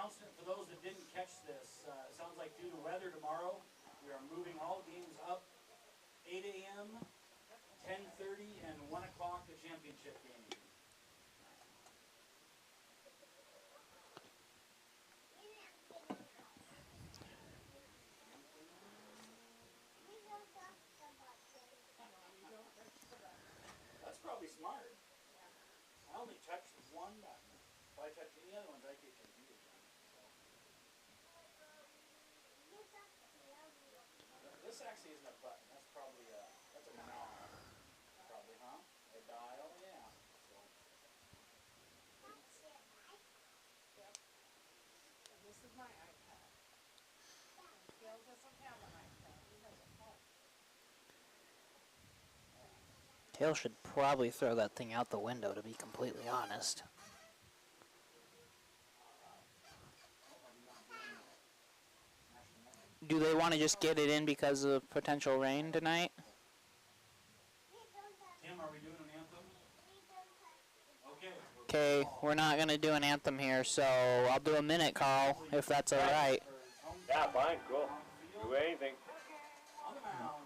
announcement for those that didn't catch this. It sounds like due to weather tomorrow, we are moving all games up 8 a.m., 10:30, and 1 o'clock, the championship game. That's probably smart. I only touched one button. If I touch any other ones, I get confused. This actually isn't a button. That's probably that's a knob. Probably, huh? A dial, yeah. So. Yep. And this is my iPad. And Phil doesn't have an iPad. He has a phone. Tail should probably throw that thing out the window, to be completely honest. Do they want to just get it in because of potential rain tonight? Tim, are we doing an anthem? Okay. Okay, we're not going to do an anthem here, so I'll do a minute, Carl, if that's alright. Yeah, fine, cool. Do anything.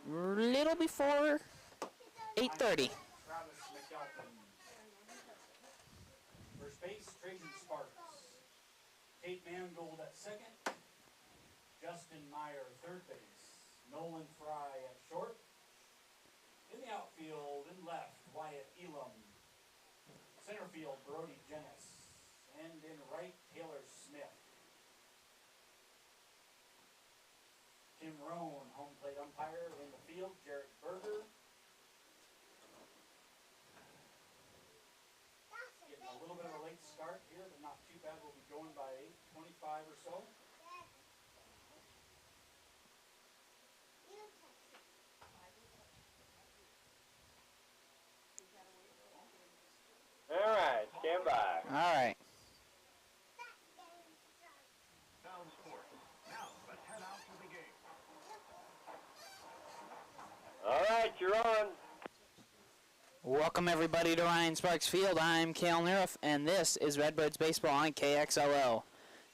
Little before 8:30. Travis McAlpin. First base, Trajan Sparks. Tate Mangold at second. Justin Meyer, third base. Nolan Fry at short. In the outfield, in left, Wyatt Elam. Center field, Brody Jennis. And in right, Taylor Smith. Tim Rohn, home plate umpire. In the field, Jarrett Berger. Getting a little bit of a late start here, but not too bad. We'll be going by 8:25 or so. All right, stand by. All right. Sound sport. Now, let's head out to the game. All right, you're on. Welcome everybody to Ryan Sparks Field. I'm Cale Neroff, and this is Redbirds Baseball on KXLO.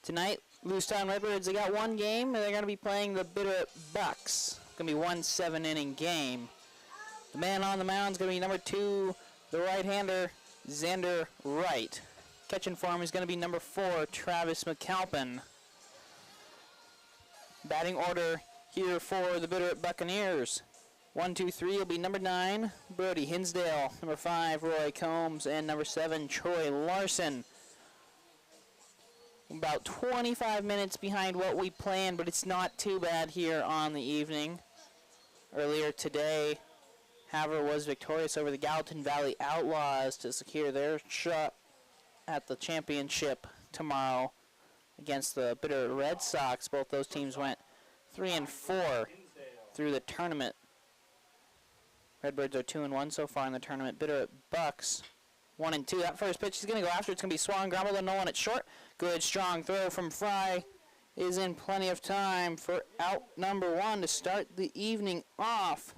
Tonight, Lewistown Redbirds, they got one game, and they're going to be playing the Bitterroot Bucs. It's going to be one 7-inning game. The man on the mound is going to be number 2, the right-hander, Xander Wright. Catching for him is going to be number 4, Travis McAlpin. Batting order here for the Bitterroot Buccaneers. 1, 2, 3 will be number 9, Brody Hinsdale. Number 5, Roy Combs. And number 7, Troy Larson. About 25 minutes behind what we planned, but it's not too bad here on the evening. Earlier today, Havre was victorious over the Gallatin Valley Outlaws to secure their shot at the championship tomorrow against the Bitterroot Red Sox. Both those teams went 3-4 through the tournament. Redbirds are 2-1 so far in the tournament. Bitterroot Bucs 1-2. That first pitch is going to go after. It's going to be swung, grounded, and no one at short. Good strong throw from Fry is in plenty of time for out number 1 to start the evening off.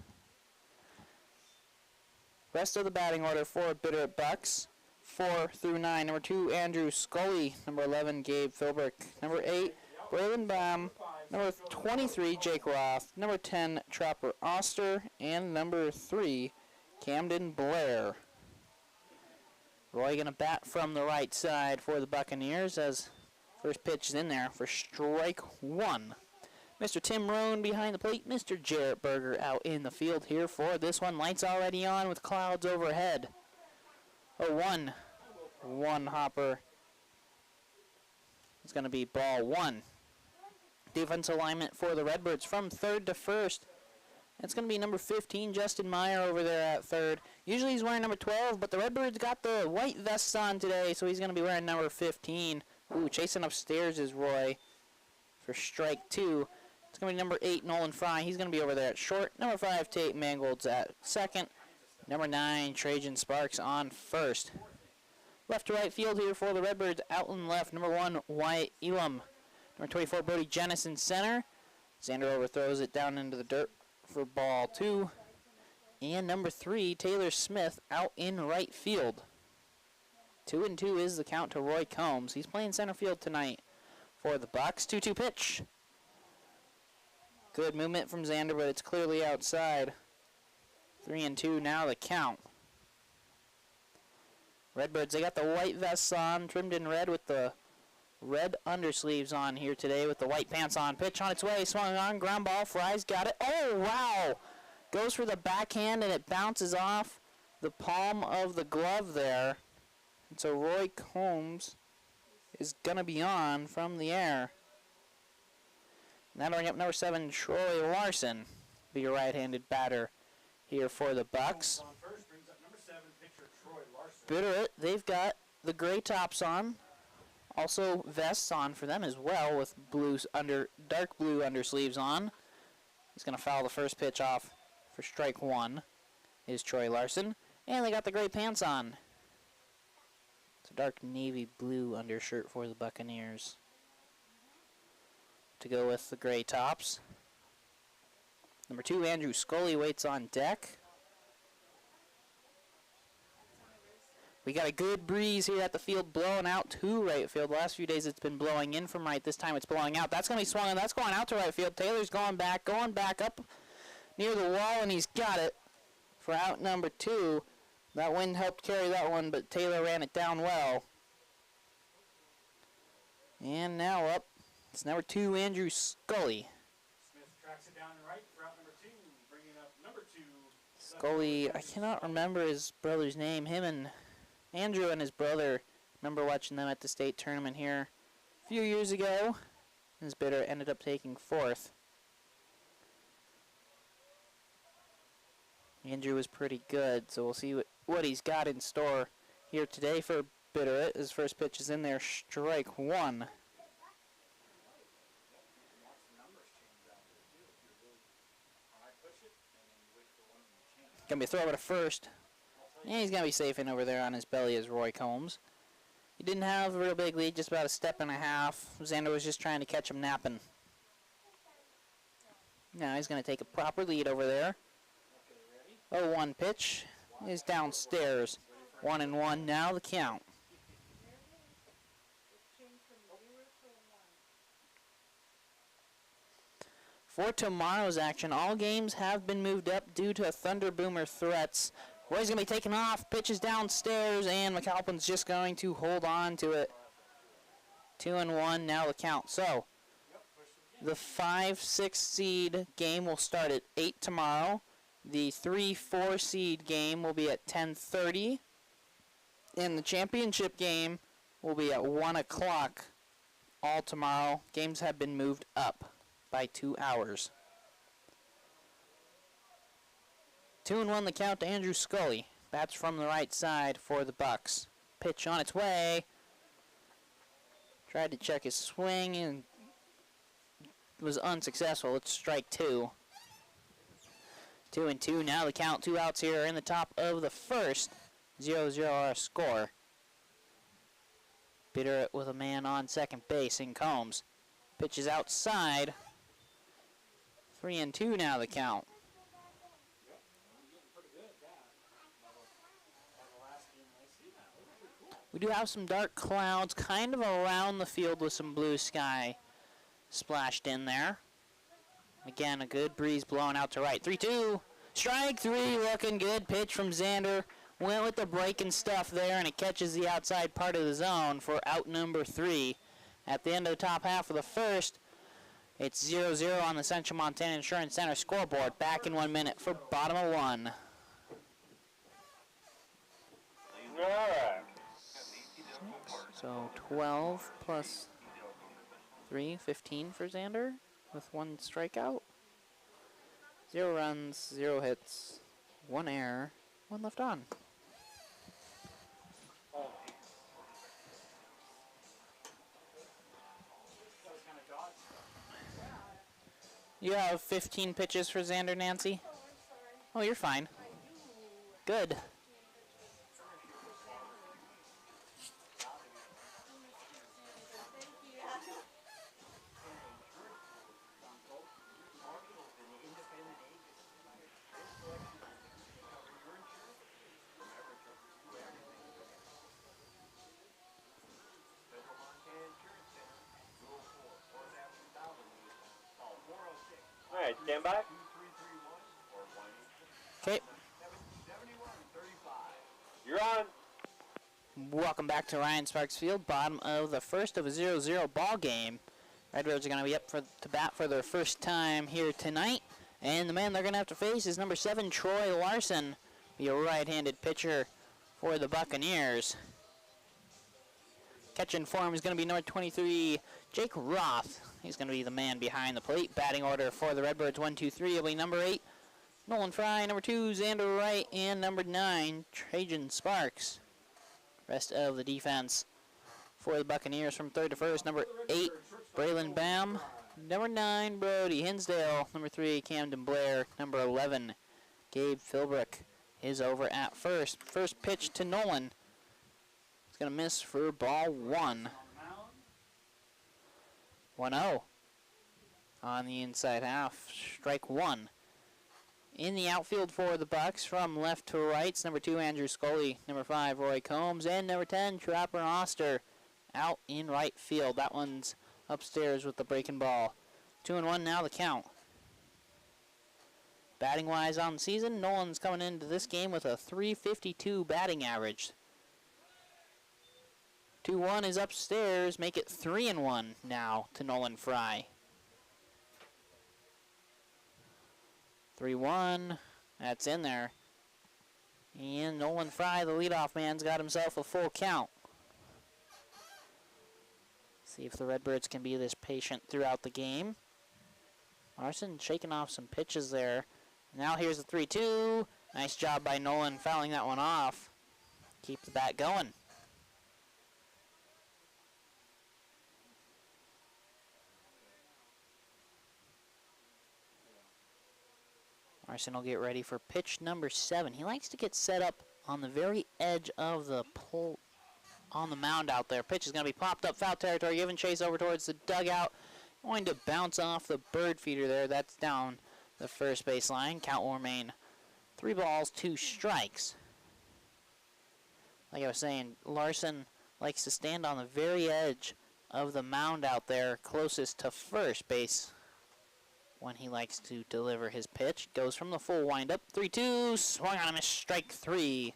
Rest of the batting order for Bitterroot Bucs, 4 through 9. Number 2, Andrew Scully. Number 11, Gabe Philbrick. Number 8, Braylon Baum. Number 23, Jake Roth. Number 10, Trapper Oster. And number 3, Camden Blair. Roy going to bat from the right side for the Buccaneers as first pitch is in there for strike 1. Mr. Tim Rohn behind the plate. Mr. Jarrett Berger out in the field here for this one. Lights already on with clouds overhead. A 1 hopper. It's going to be ball 1. Defense alignment for the Redbirds from third to first. It's going to be number 15, Justin Meyer, over there at third. Usually he's wearing number 12, but the Redbirds got the white vests on today, so he's going to be wearing number 15. Ooh, chasing upstairs is Roy for strike 2. It's going to be number 8, Nolan Fry. He's going to be over there at short. Number 5, Tate Mangold's at second. Number 9, Trajan Sparks on first. Left to right field here for the Redbirds. Out and left, number 1, Wyatt Elam. Number 24, Brody Jennis in center. Xander overthrows it down into the dirt for ball 2. And number 3, Taylor Smith out in right field. 2-2 is the count to Roy Combs. He's playing center field tonight for the Bucs. 2-2 pitch. Good movement from Xander, but it's clearly outside. 3-2 now the count. Redbirds, they got the white vests on, trimmed in red with the red undersleeves on here today with the white pants on. Pitch on its way, swung on, ground ball, Fry's got it. Oh, wow! Goes for the backhand and it bounces off the palm of the glove there. And so Roy Combs is going to be on from the air. And that'll bring up number 7, Troy Larson, be your right-handed batter here for the Bucs. On first brings up number 7, pitcher Troy Larson. Bitterroot, they've got the gray tops on. Also vests on for them as well with dark blue undersleeves on. He's going to foul the first pitch off for strike 1 is Troy Larson. And they got the gray pants on. It's a dark navy blue undershirt for the Buccaneers to go with the gray tops. Number 2, Andrew Scully waits on deck. We got a good breeze here at the field blowing out to right field. The last few days it's been blowing in from right. This time it's blowing out. That's going to be swung, and that's going out to right field. Taylor's going back up near the wall, and he's got it for out number 2. That wind helped carry that one, but Taylor ran it down well. And now up, it's number 2, Andrew Scully. Smith tracks it down and right for out number 2, bringing up number 2. Scully, I cannot remember his brother's name. Him and Andrew and his brother, remember watching them at the state tournament here a few years ago. His bidder ended up taking 4th. Andrew was pretty good, so we'll see what he's got in store here today for Bitterroot. His first pitch is in there, strike 1. Gonna be a throw over to first. And he's gonna be safe in over there on his belly as Roy Combs. He didn't have a real big lead, just about a step and a half. Xander was just trying to catch him napping. Now he's gonna take a proper lead over there. 0-1 pitch is downstairs. 1-1 now the count. For tomorrow's action, all games have been moved up due to Thunder Boomer threats. Roy's going to be taken off, pitches downstairs, and McAlpin's just going to hold on to it. 2-1 now the count. So, the 5-6 seed game will start at 8 tomorrow. The 3-4 seed game will be at 10:30. And the championship game will be at 1 o'clock all tomorrow. Games have been moved up by 2 hours. 2-1 the count to Andrew Scully. Bats from the right side for the Bucs. Pitch on its way. Tried to check his swing and was unsuccessful. It's strike 2. 2-2 now the count. 2 outs here in the top of the first. 0-0 our score. Bitterroot with a man on second base in Combs. Pitches outside. 3-2 now the count. We do have some dark clouds kind of around the field with some blue sky splashed in there. Again, a good breeze blowing out to right. 3-2. Strike 3, looking good. Pitch from Xander. Went with the breaking stuff there, and it catches the outside part of the zone for out number 3. At the end of the top half of the first, it's 0-0 on the Central Montana Insurance Center scoreboard. Back in 1 minute for bottom of 1. All right. So 12 plus 3, 15 for Xander with 1 strikeout. 0 runs, 0 hits, 1 error, 1 left on. You have 15 pitches for Xander, Nancy? Oh, you're fine. Good. You're on. Welcome back to Ryan Sparks Field, bottom of the first of a 0-0 ball game. Redbirds are going to be up to bat for their first time here tonight. And the man they're going to have to face is number 7, Troy Larson, be a right-handed pitcher for the Buccaneers. Catching for him is going to be number 23, Jake Roth. He's going to be the man behind the plate. Batting order for the Redbirds, 1, 2, 3 will be number 8, Nolan Fry, number 2, Xander Wright, and number 9, Trajan Sparks. Rest of the defense for the Buccaneers from third to first, number 8, Braylon Bam, number 9, Brody Hinsdale, number 3, Camden Blair, number 11, Gabe Philbrick is over at first. First pitch to Nolan. It's going to miss for ball 1. 1-0 on the inside half, strike 1. In the outfield for the Bucs, from left to right, number 2, Andrew Scully, number 5, Roy Combs, and number 10, Trapper Oster, out in right field. That one's upstairs with the breaking ball. 2-1 now the count. Batting-wise on the season, Nolan's coming into this game with a .352 batting average. 2-1 is upstairs, make it 3-1 now to Nolan Fry. 3-1, that's in there. And Nolan Fry, the leadoff man's got himself a full count. See if the Redbirds can be this patient throughout the game. Larson shaking off some pitches there. Now here's the 3-2. Nice job by Nolan fouling that one off. Keep the bat going. Larson will get ready for pitch number 7. He likes to get set up on the very edge of the pull on the mound out there. Pitch is going to be popped up, foul territory, giving chase over towards the dugout. Going to bounce off the bird feeder there. That's down the first base line. Count will remain 3 balls, 2 strikes. Like I was saying, Larson likes to stand on the very edge of the mound out there, closest to first base, when he likes to deliver his pitch. Goes from the full windup. 3-2, swung on a miss, strike 3.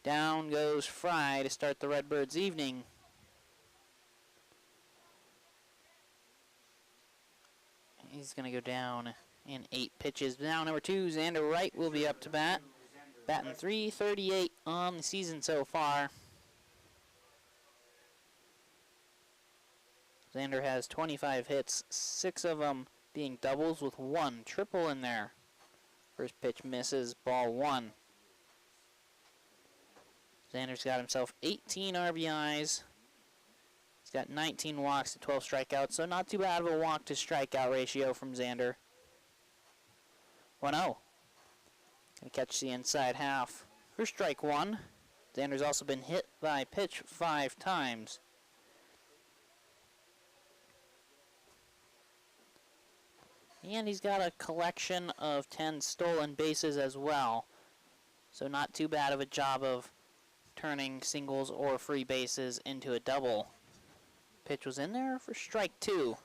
Down goes Fry to start the Redbirds' evening. He's going to go down in 8 pitches. Now number 2, Xander Wright will be up to bat. Batting .338 on the season so far. Xander has 25 hits, 6 of them being doubles with 1 triple in there. First pitch misses, ball 1. Xander's got himself 18 RBIs. He's got 19 walks to 12 strikeouts, so not too bad of a walk to strikeout ratio from Xander. 1-0. Gonna catch the inside half for strike 1. Xander's also been hit by pitch 5 times. And he's got a collection of 10 stolen bases as well. So not too bad of a job of turning singles or free bases into a double. Pitch was in there for strike 2.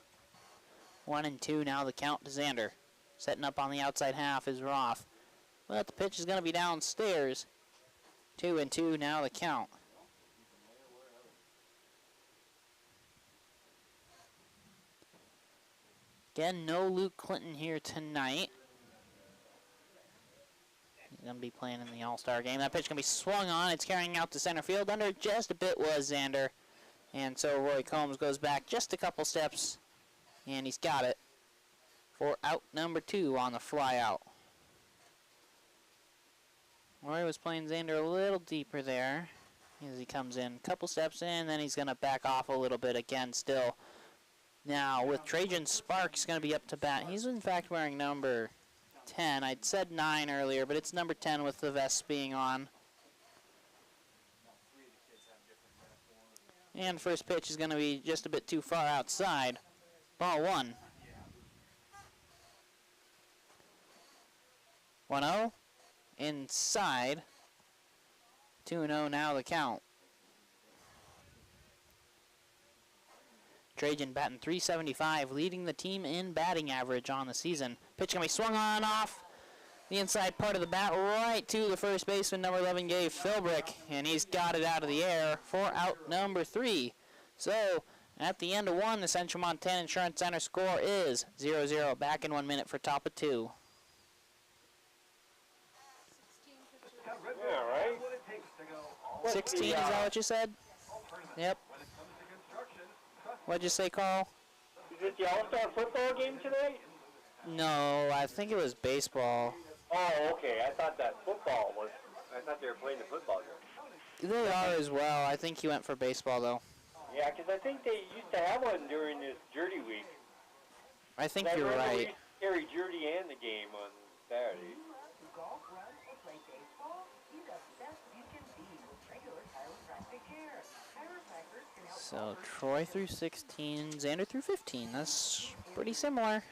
1-2 now the count to Xander. Setting up on the outside half is Roth. But the pitch is going to be downstairs. 2-2 now the count. Again, no Luke Clinton here tonight. He's going to be playing in the All-Star game. That pitch going to be swung on. It's carrying out to center field. Under just a bit was Xander. And so Roy Combs goes back just a couple steps. And he's got it for out number 2 on the fly out. Roy was playing Xander a little deeper there as he comes in. A couple steps in, then he's going to back off a little bit again still. Now, with Trajan Sparks going to be up to bat. He's, in fact, wearing number 10. I'd said 9 earlier, but it's number 10 with the vest being on. And first pitch is going to be just a bit too far outside. Ball 1. 1-0. Inside. 2-0 now the count. Trajan batting .375, leading the team in batting average on the season. Pitch going to be swung on off. the inside part of the bat right to the first baseman, number 11, Gabe Philbrick, and he's got it out of the air for out number 3. So, at the end of 1, the Central Montana Insurance Center score is 0-0. Back in 1 minute for top of 2. 16 pitches. Tell Redbirds Yeah, right. that's what it takes to go all 16, is that what you said? tournament. Yep. When it comes to construction, trust What'd you say, Carl? Is it the All-Star football game tonight? No, I think it was baseball. Oh, okay. I thought that football was. I thought they were playing the football game. They are as well. I think he went for baseball, though. Yeah, because I think they used to have one during this Gjerde week. I think I you're remember we right. used to carry Gjerde and the game on Saturday. Golf, run, or play baseball? Be the best you can be with regular chiropractic care. Chiropractors can help So, Troy through 16, Xander through 15. That's pretty similar.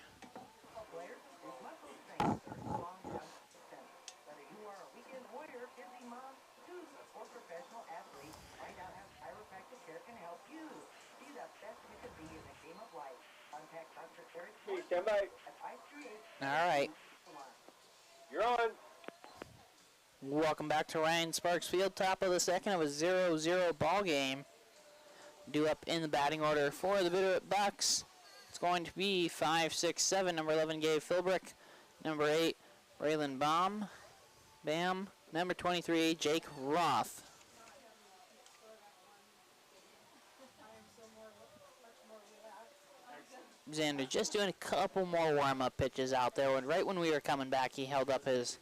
players with muscle strength or long-term success. Whether you are a weekend warrior, busy mom, student, or professional athlete, find out how chiropractic care can help you. Be the best you can be in the game of life. Contact Dr. Eric Okay, stand by. at 538. All right. You're on. Welcome back to Ryan Sparks Field. Top of the second. It was 0-0 ball game. Due up in the batting order for the Bitterroot Bucs. It's going to be 5, 6, 7. Number 11, Gabe Philbrick. Number 8, Braylon Bam. Number 23, Jake Roth. Xander just doing a couple more warm-up pitches out there. And right when we were coming back, he held up his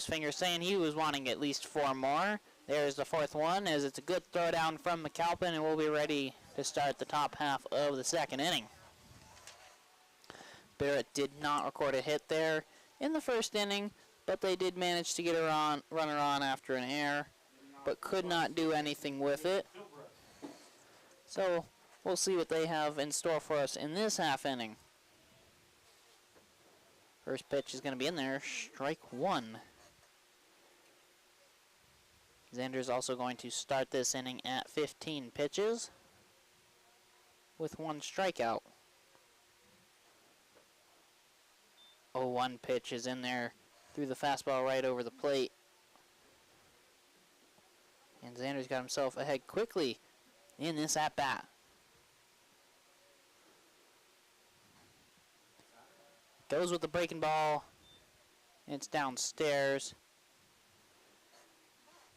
finger, saying he was wanting at least 4 more. There's the 4th one, as it's a good throw down from McAlpin, and we'll be ready to start the top half of the second inning. Barrett did not record a hit there in the first inning, but they did manage to get a runner on after an error, but could not do anything with it. So we'll see what they have in store for us in this half inning. First pitch is going to be in there, strike 1. Xander's also going to start this inning at 15 pitches with 1 strikeout. 0-1 pitch is in there, threw the fastball right over the plate. And Xander's got himself ahead quickly in this at-bat. Goes with the breaking ball. It's downstairs.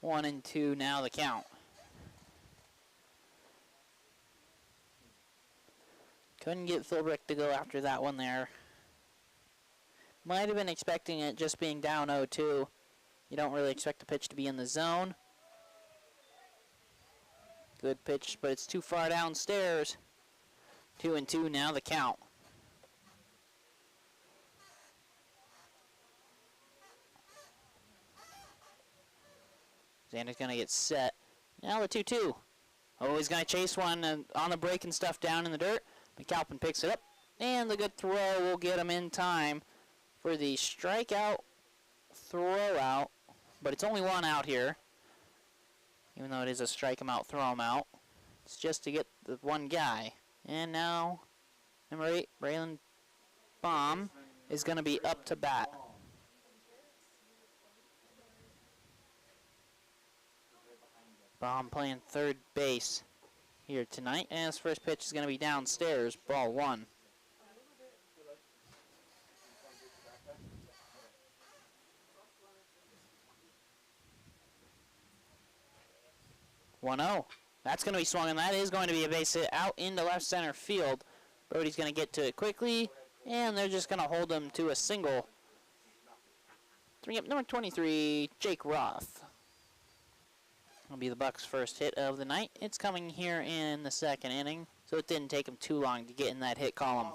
1-2 now the count. Couldn't get Philbrick to go after that one there. Might have been expecting it just being down 0-2. You don't really expect the pitch to be in the zone. Good pitch, but it's too far downstairs. 2-2 now the count. Xander's going to get set. Now the 2-2. Oh, he's going to chase one on the break and stuff down in the dirt. McAlpin picks it up. And the good throw will get him in time for the strikeout throw out. But it's only 1 out here. Even though it is a strike him out, throw him out. It's just to get the 1 guy. And now, number 8, Braylon Baum is going to be up to bat. Baum playing third base here tonight. And his first pitch is going to be downstairs, ball 1. That's going to be swung, and that is going to be a base hit out into left center field. Brody's going to get to it quickly, and they're just going to hold him to a single. Bring up number 23, Jake Roth. Will be the Bucs' first hit of the night. It's coming here in the second inning, so it didn't take him too long to get in that hit column.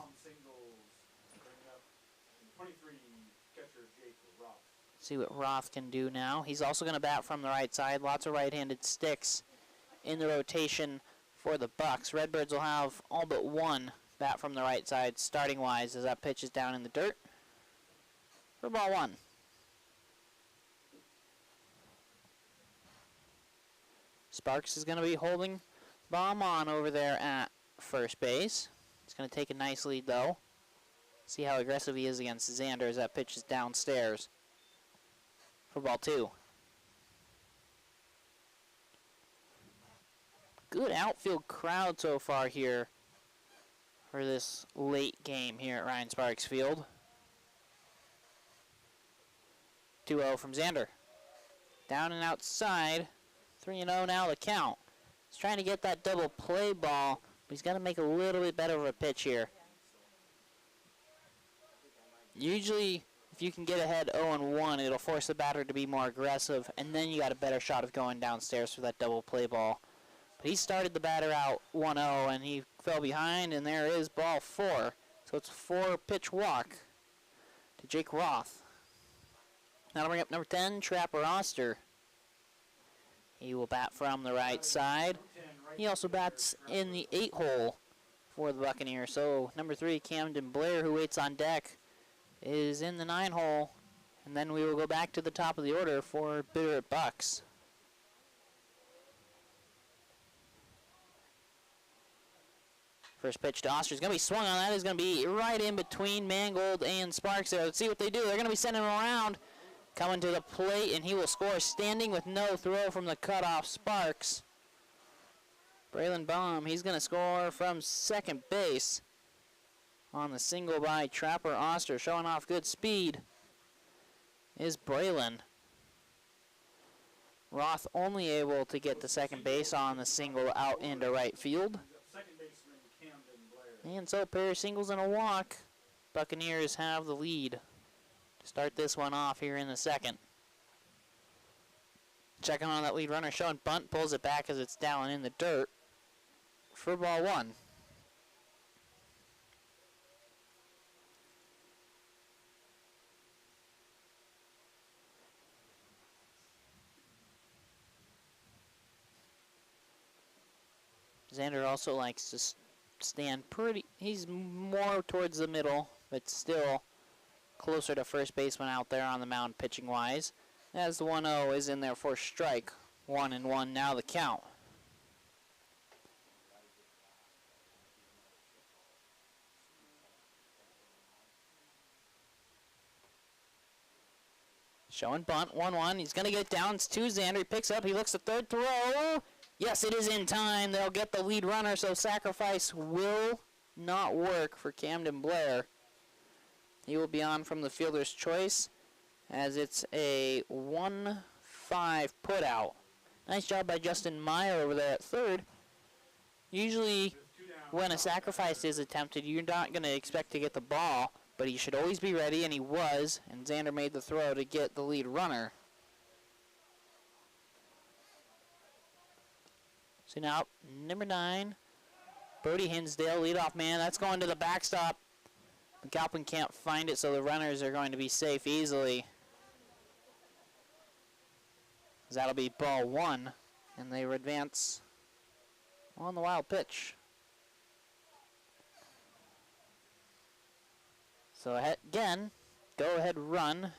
See what Roth can do now. He's also going to bat from the right side. Lots of right-handed sticks in the rotation for the Bucs. Redbirds will have all but 1 bat from the right side, starting-wise, as that pitch is down in the dirt for ball 1. Sparks is going to be holding Baum on over there at first base. He's going to take a nice lead, though. See how aggressive he is against Xander as that pitch is downstairs. for ball 2. Good outfield crowd so far here for this late game here at Ryan Sparks Field. 2-0 from Xander. Down and outside. 3-0 now the count. He's trying to get that double play ball, but he's got to make a little bit better of a pitch here. Usually, if you can get ahead 0-1, it'll force the batter to be more aggressive, and then you got a better shot of going downstairs for that double play ball. But he started the batter out 1-0, and he fell behind, and there is ball 4. So it's a 4-pitch walk to Jake Roth. That'll bring up number 10, Trapper Oster. He will bat from the right side. He also bats in the 8-hole for the Buccaneers. So number 3, Camden Blair, who waits on deck, is in the 9-hole. And then we will go back to the top of the order for Bitterroot Bucs. First pitch to Oster is going to be swung on. That is going to be right in between Mangold and Sparks there. Let's see what they do. They're going to be sending him around. Coming to the plate, and he will score standing with no throw from the cutoff Sparks. Braylon Baum, he's going to score from second base on the single by Trapper Oster. Showing off good speed is Braylon. Roth only able to get to second base on the single out into right field. And so, pair of singles and a walk. Buccaneers have the lead. Start this one off here in the second. Checking on that lead runner, showing bunt, pulls it back as it's down in the dirt for ball 1. Xander also likes to stand pretty, he's more towards the middle, but still closer to first baseman out there on the mound pitching wise. As the 1-0 is in there for strike. 1-1 now the count. Showing bunt, 1-1. He's going to get it down. It's to Xander. He picks up. He looks at third throw. Yes, it is in time. They'll get the lead runner, so sacrifice will not work for Camden Blair. He will be on from the fielder's choice as it's a 1-5 put out. Nice job by Justin Meyer over there at third. Usually when a sacrifice is attempted, you're not going to expect to get the ball, but he should always be ready, and he was, and Xander made the throw to get the lead runner. So now, number 9, Brody Hinsdale, leadoff man. That's going to the backstop. McAlpin can't find it, so the runners are going to be safe easily. That'll be ball 1, and they advance on the wild pitch. So again, go ahead run,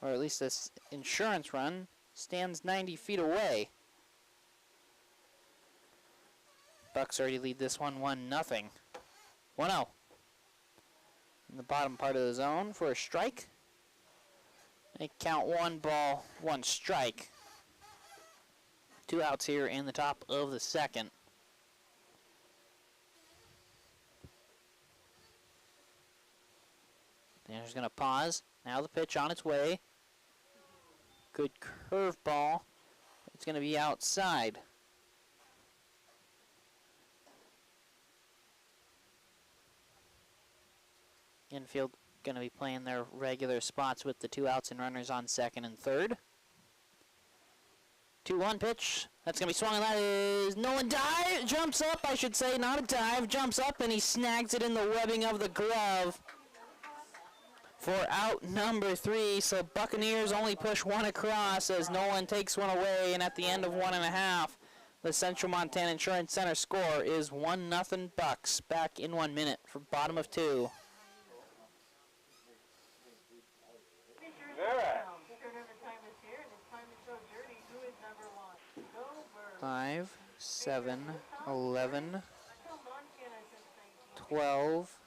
or at least this insurance run, stands 90 feet away. Bucs already lead this one 1-0. 1-0. In the bottom part of the zone for a strike. They count 1 ball, 1 strike. 2 outs here in the top of the second. Danner's going to pause. Now the pitch on its way. Good curveball. It's going to be outside. Infield going to be playing their regular spots with the 2 outs and runners on second and third. 2-1 pitch. That's going to be swung, and that is no one dive. Jumps up, I should say, not a dive. Jumps up, and he snags it in the webbing of the glove for out number 3. So Buccaneers only push 1 across as Nolan takes 1 away, and at the end of 1.5, the Central Montana Insurance Center score is 1-0 Bucs. Back in 1 minute for bottom of 2. 5, 7, 11, 12,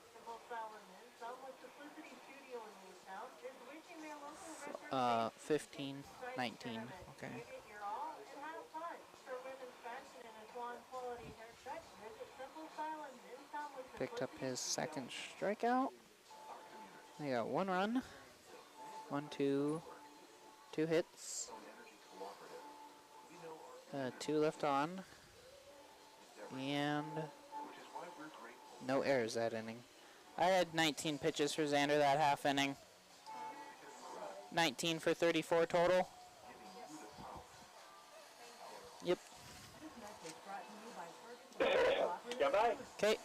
14, 15, 19. Okay. Get your all and have fun. For women's fashion and a salon quality haircut, visit Simple Style and Midtown with Picked up Simplicity his second Studio. strikeout. They got 1 run, 1, 2, 2 hits, 2 left on, and no errors that inning. I had 19 pitches for Xander that half inning. 19 for 34 total. Yep. Stand by. Okay.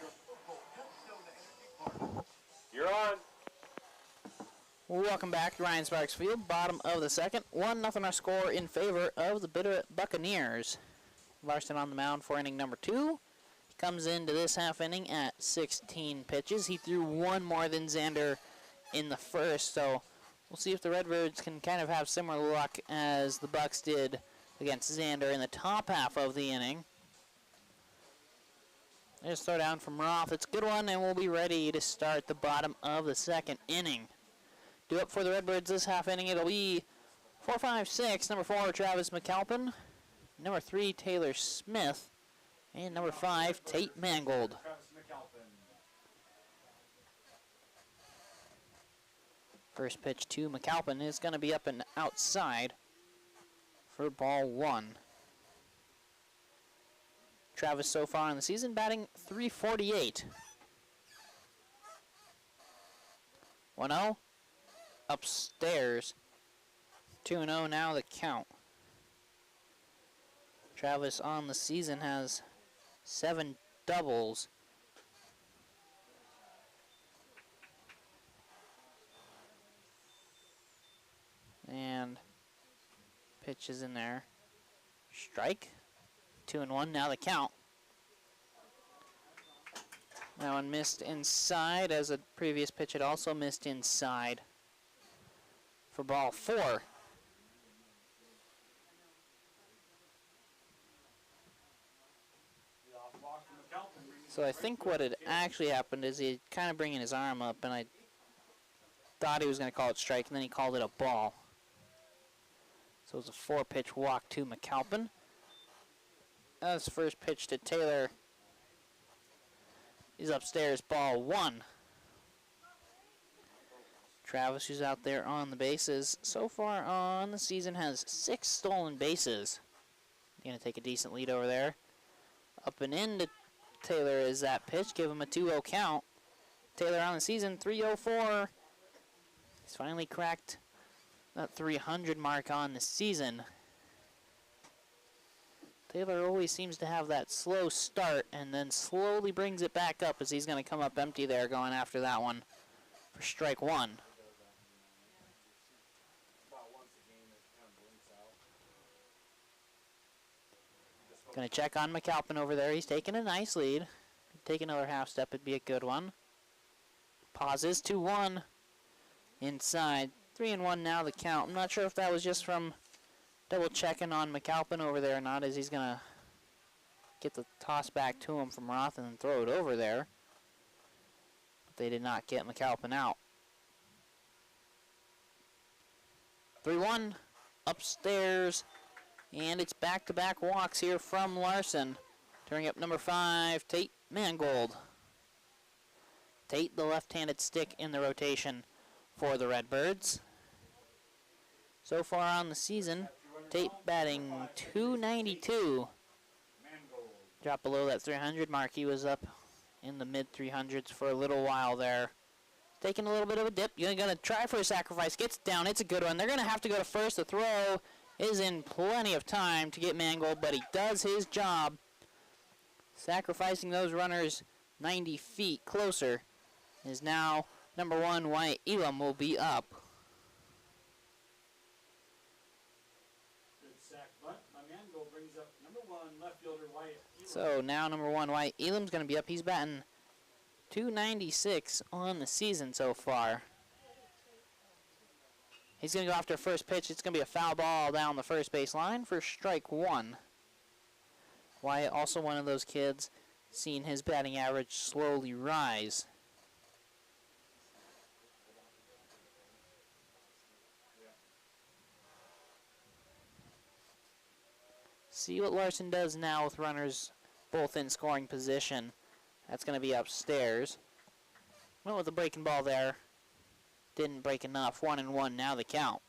You're on. Welcome back to Ryan Sparks Field. Bottom of the second. 1-0 our score in favor of the Bitterroot Buccaneers. Larson on the mound for inning number 2. He comes into this half inning at 16 pitches. He threw 1 more than Xander in the first, so we'll see if the Redbirds can kind of have similar luck as the Bucs did against Xander in the top half of the inning. There's a throw down from Roth. It's a good one, and we'll be ready to start the bottom of the second inning. Due up for the Redbirds this half inning, it'll be 4, 5, 6. Number 4, Travis McAlpin. Number 3, Taylor Smith. And number 5, Tate Mangold. Travis McAlpin. First pitch to McAlpin is going to be up and outside for ball 1. Travis so far in the season batting .348. 1-0. Upstairs. 2-0 now the count. Travis on the season has 7 doubles. And pitch is in there. Strike. 2-1 now the count. That one missed inside, as a previous pitch had also missed inside for ball 4. So I think what had actually happened is he kind of bringing his arm up, and I thought he was going to call it strike, and then he called it a ball. So it was a 4-pitch walk to McAlpin. That's the first pitch to Taylor. He's upstairs, ball 1. Travis, who's out there on the bases, so far on the season has 6 stolen bases. Going to take a decent lead over there. Up and into Taylor is that pitch. Give him a 2-0 count. Taylor on the season, 304. He's finally cracked that 300 mark on the season. Taylor always seems to have that slow start and then slowly brings it back up as he's going to come up empty there going after that one for strike 1. Going to check on McAlpin over there. He's taking a nice lead. Take another half step, it'd be a good one. Pauses, 2-1. Inside, 3-1 now the count. I'm not sure if that was just from double checking on McAlpin over there or not, as he's going to get the toss back to him from Roth and then throw it over there. But they did not get McAlpin out. 3-1 upstairs, and it's back-to-back walks here from Larson. Turning up number 5, Tate Mangold. Tate, the left-handed stick in the rotation for the Redbirds. So far on the season, Tate batting .292. Dropped below that 300 mark. He was up in the mid-300s for a little while there. Taking a little bit of a dip. You're going to try for a sacrifice. Gets down. It's a good one. They're going to have to go to first. The throw is in plenty of time to get Mangold, but he does his job. Sacrificing those runners 90 feet closer is now number 1, Wyatt Elam will be up. Good sack bunt. My Mangold brings up number 1, left fielder Wyatt Elam. So now number 1, Wyatt Elam's going to be up. He's batting .296 on the season so far. He's going to go after first pitch. It's going to be a foul ball down the first base line for strike 1. Wyatt, also one of those kids, seeing his batting average slowly rise. See what Larson does now with runners both in scoring position. That's going to be upstairs. Went with the breaking ball there. Didn't break enough. 1-1 now the count.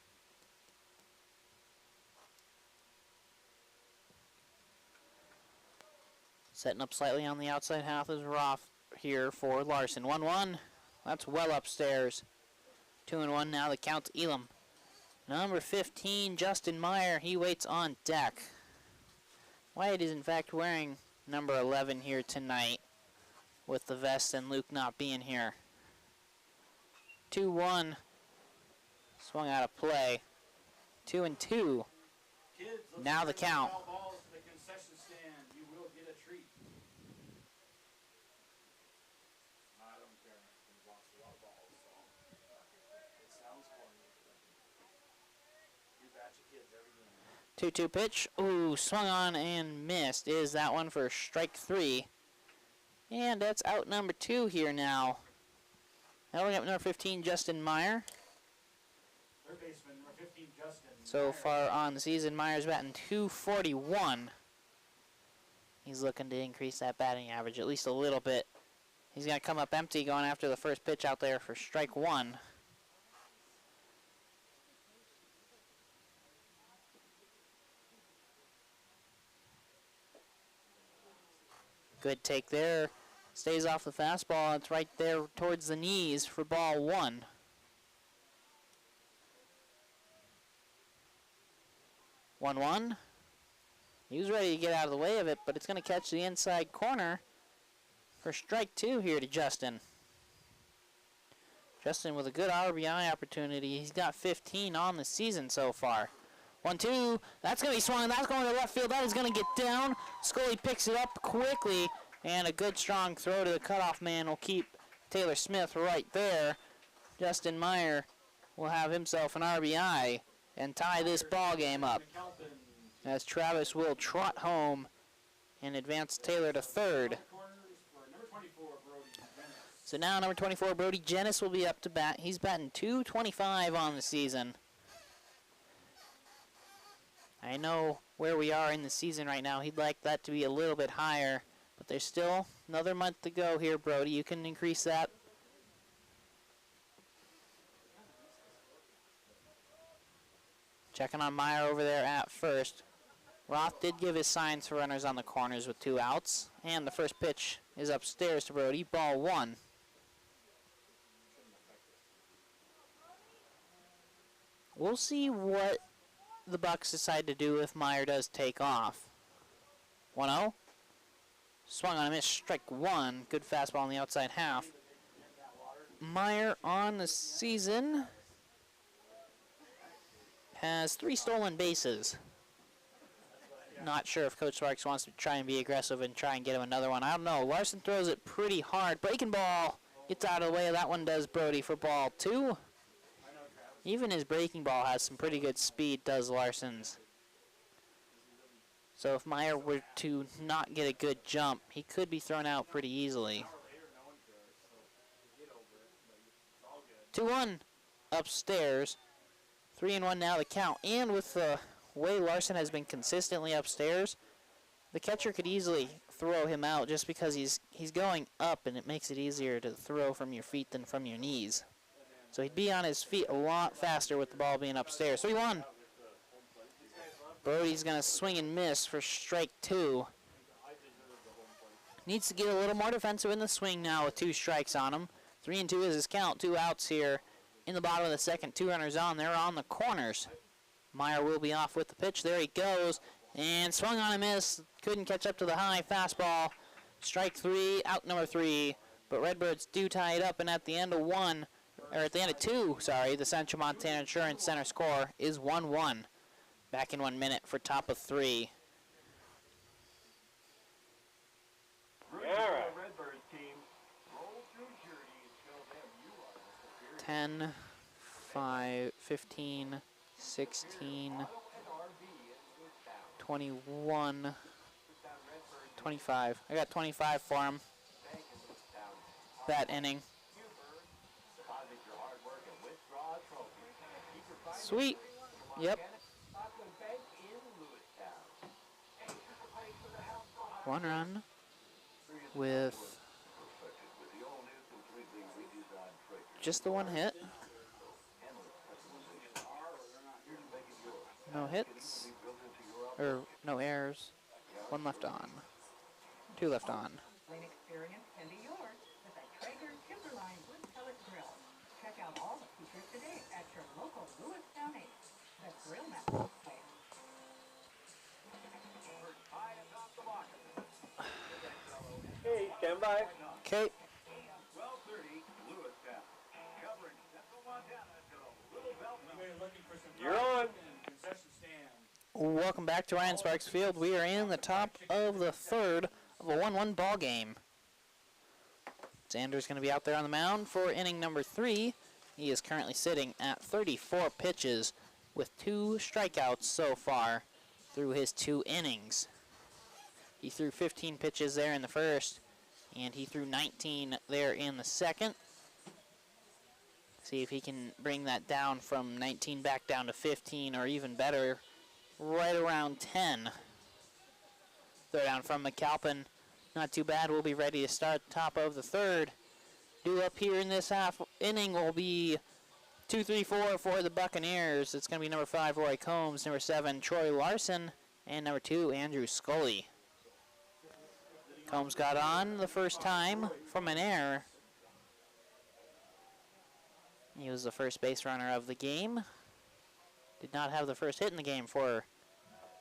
Setting up slightly on the outside half is Roth here for Larson. 1-1. That's well upstairs. 2-1 now the count to Elam. Number 15, Justin Meyer. He waits on deck. Wyatt is in fact wearing number 11 here tonight with the vest and Luke not being here. 2-1. Swung out of play. 2-2. Kids, Now the count. balls to the concession stand. You will get a treat. I don't care. He wants a lot of balls, so it sounds corny. New batch of kids every game. 2-2 pitch. Ooh, swung on and missed. Is that one for strike 3? And that's out number 2 here now. Now we got number 15, Justin Meyer. Third baseman, number 15, Justin. So far on the season, Meyer's batting .241. He's looking to increase that batting average at least a little bit. He's going to come up empty going after the first pitch out there for strike 1. Good take there. Stays off the fastball. It's right there towards the knees for ball 1. 1-1. He was ready to get out of the way of it, but it's going to catch the inside corner for strike 2 here to Justin. Justin with a good RBI opportunity. He's got 15 on the season so far. 1-2. That's going to be swung. That's going to left field. That is going to get down. Scully picks it up quickly, and a good strong throw to the cutoff man will keep Taylor Smith right there. Justin Meyer will have himself an RBI and tie this ball game up as Travis will trot home and advance Taylor to third. So now number 24, Brody Jennis, will be up to bat. He's batting .225 on the season. I know where we are in the season right now. He'd like that to be a little bit higher, but there's still another month to go here, Brody. You can increase that. Checking on Meyer over there at first. Roth did give his signs for runners on the corners with 2 outs. And the first pitch is upstairs to Brody. Ball 1. We'll see what the Bucs decide to do if Meyer does take off. 1-0. Swung on a miss, strike 1. Good fastball on the outside half. Meyer on the season has 3 stolen bases. Not sure if Coach Sparks wants to try and be aggressive and try and get him another one. I don't know. Larson throws it pretty hard. Breaking ball gets out of the way of that one, does Brody for ball 2. Even his breaking ball has some pretty good speed, does Larson's. So if Meyer were to not get a good jump, he could be thrown out pretty easily. 2-1 upstairs. 3-1 now the count. And with the way Larson has been consistently upstairs, the catcher could easily throw him out just because he's going up, and it makes it easier to throw from your feet than from your knees. So he'd be on his feet a lot faster with the ball being upstairs. 3-1. Brody's going to swing and miss for strike 2. Needs to get a little more defensive in the swing now with 2 strikes on him. 3-2 is his count. 2 outs here in the bottom of the second. 2 runners on. They're on the corners. Meyer will be off with the pitch. There he goes. And swung on a miss. Couldn't catch up to the high fastball. Strike 3. Out number 3. But Redbirds do tie it up, and at the end of 2, the Central Montana Insurance Center score is 1-1. Back in 1 minute for top of 3. Yeah. Redbirds team. Roll through Gjerde and show them you are the superior. 10, 5, 15, 16, 21, 25. I got 25 for him. That inning. Sweet. Yep. 1 run with just the 1 hit. No hits, or no errors. 1 left on. 2 left on. Lane experience can be yours with a Traeger Timberline wood pellet grill. Check out all the features today at your local Lewistown MT. The grill map. Hey, stand by. Okay. 12:30, Lewistown. Covering Central Montana to the Little Belt Anybody looking for some You're drive on. and concession stand? Welcome back to Ryan Sparks Field. We are in the top of the 3rd of a 1-1 ball game. Xander's going to be out there on the mound for inning number 3. He is currently sitting at 34 pitches with 2 strikeouts so far through his 2 innings. He threw 15 pitches there in the first, and he threw 19 there in the second. See if he can bring that down from 19 back down to 15, or even better, right around 10. Throw down from McAlpin. Not too bad. We'll be ready to start top of the 3rd. Due up here in this half inning will be 2, 3, 4 for the Buccaneers. It's going to be number 5, Roy Combs, number 7, Troy Larson, and number 2, Andrew Scully. Combs got on the first time from an error. He was the first base runner of the game. Did not have the first hit in the game for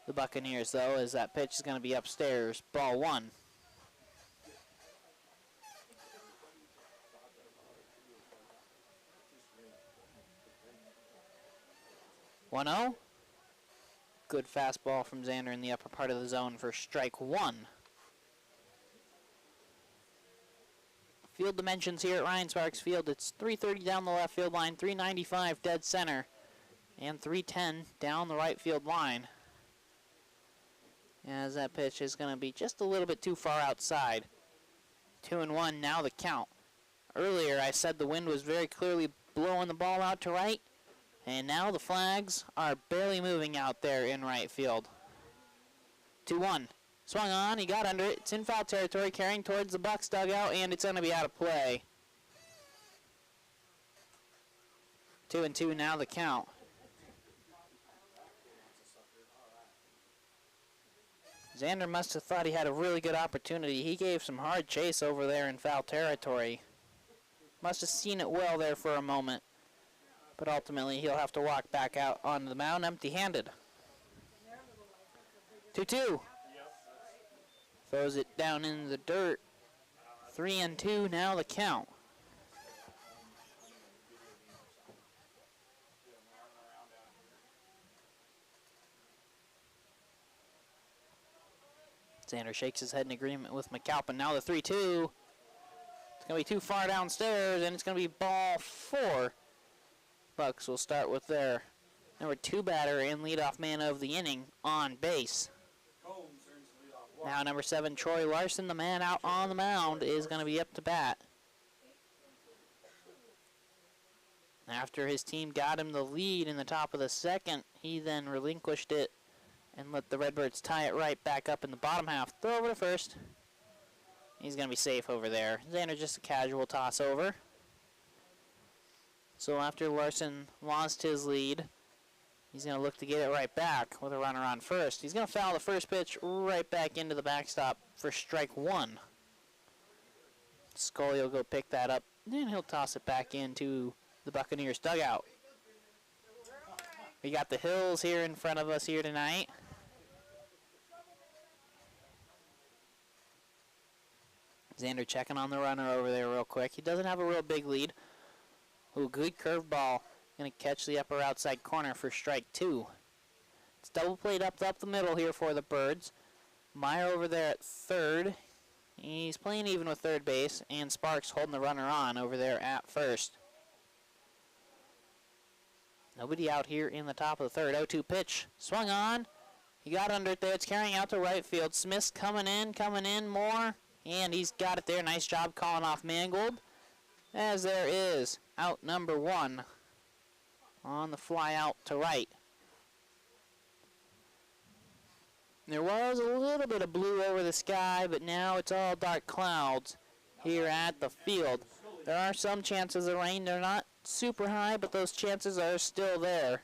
the Buccaneers, though, as that pitch is going to be upstairs. Ball 1. 1-0. Good fastball from Xander in the upper part of the zone for strike 1. Field dimensions here at Ryan Sparks Field. It's 330 down the left field line, 395 dead center, and 310 down the right field line. As that pitch is going to be just a little bit too far outside. 2-1 now the count. Earlier I said the wind was very clearly blowing the ball out to right, and now the flags are barely moving out there in right field. 2-1. Swung on, he got under it. It's in foul territory, carrying towards the Bucs dugout, and it's going to be out of play. 2-2 now the count. Xander must have thought he had a really good opportunity. He gave some hard chase over there in foul territory. Must have seen it well there for a moment. But ultimately, he'll have to walk back out onto the mound empty-handed. 2-2. Throws it down in the dirt. 3-2 now the count. Xander shakes his head in agreement with McAlpin. Now the 3-2. It's going to be too far downstairs, and it's going to be ball 4. Bucs will start with their number 2 batter and leadoff man of the inning on base. Now number 7, Troy Larson, the man out on the mound, is going to be up to bat. After his team got him the lead in the top of the 2nd, he then relinquished it and let the Redbirds tie it right back up in the bottom half. Throw over to first. He's going to be safe over there. Xander just a casual toss over. So after Larson lost his lead, he's going to look to get it right back with a runner on first. He's going to foul the first pitch right back into the backstop for strike 1. Scully will go pick that up, and he'll toss it back into the Buccaneers dugout. We got the hills here in front of us here tonight. Xander checking on the runner over there real quick. He doesn't have a real big lead. Ooh, good curveball. Going to catch the upper outside corner for strike 2. It's double played up the middle here for the Birds. Meyer over there at 3rd. He's playing even with third base, and Sparks holding the runner on over there at 1st. Nobody out here in the top of the 3rd. 0-2 pitch. Swung on. He got under it there. It's carrying out to right field. Smith's coming in more. And he's got it there. Nice job calling off Mangold. As there is out number 1 on the fly out to right. There was a little bit of blue over the sky, but now it's all dark clouds here at the field. There are some chances of rain. They're not super high, but those chances are still there.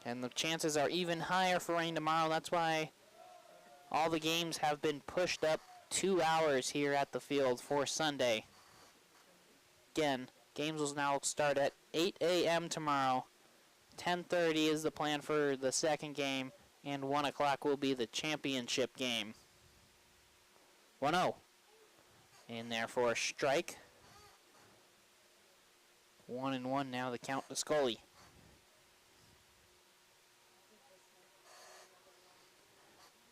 And the chances are even higher for rain tomorrow. That's why all the games have been pushed up 2 hours here at the field for Sunday. Again, games will now start at 8 a.m. tomorrow. 10:30 is the plan for the second game, and 1 o'clock will be the championship game. 1-0. In there for a strike. 1-1 now, the count to Scully.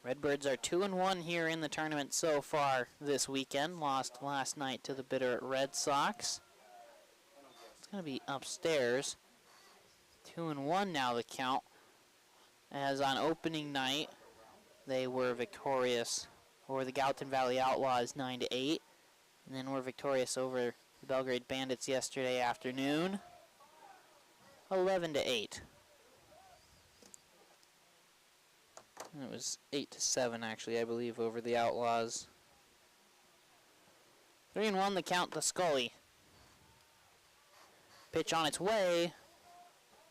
Redbirds are 2-1 here in the tournament so far this weekend. Lost last night to the Bitterroot Red Sox. It's going to be upstairs. 2-1 now the count. As on opening night, they were victorious over the Gallatin Valley Outlaws 9-8. And then were victorious over the Belgrade Bandits yesterday afternoon 11-8. It was 8-7 actually, I believe, over the Outlaws. 3-1 the count to Scully. Pitch on its way.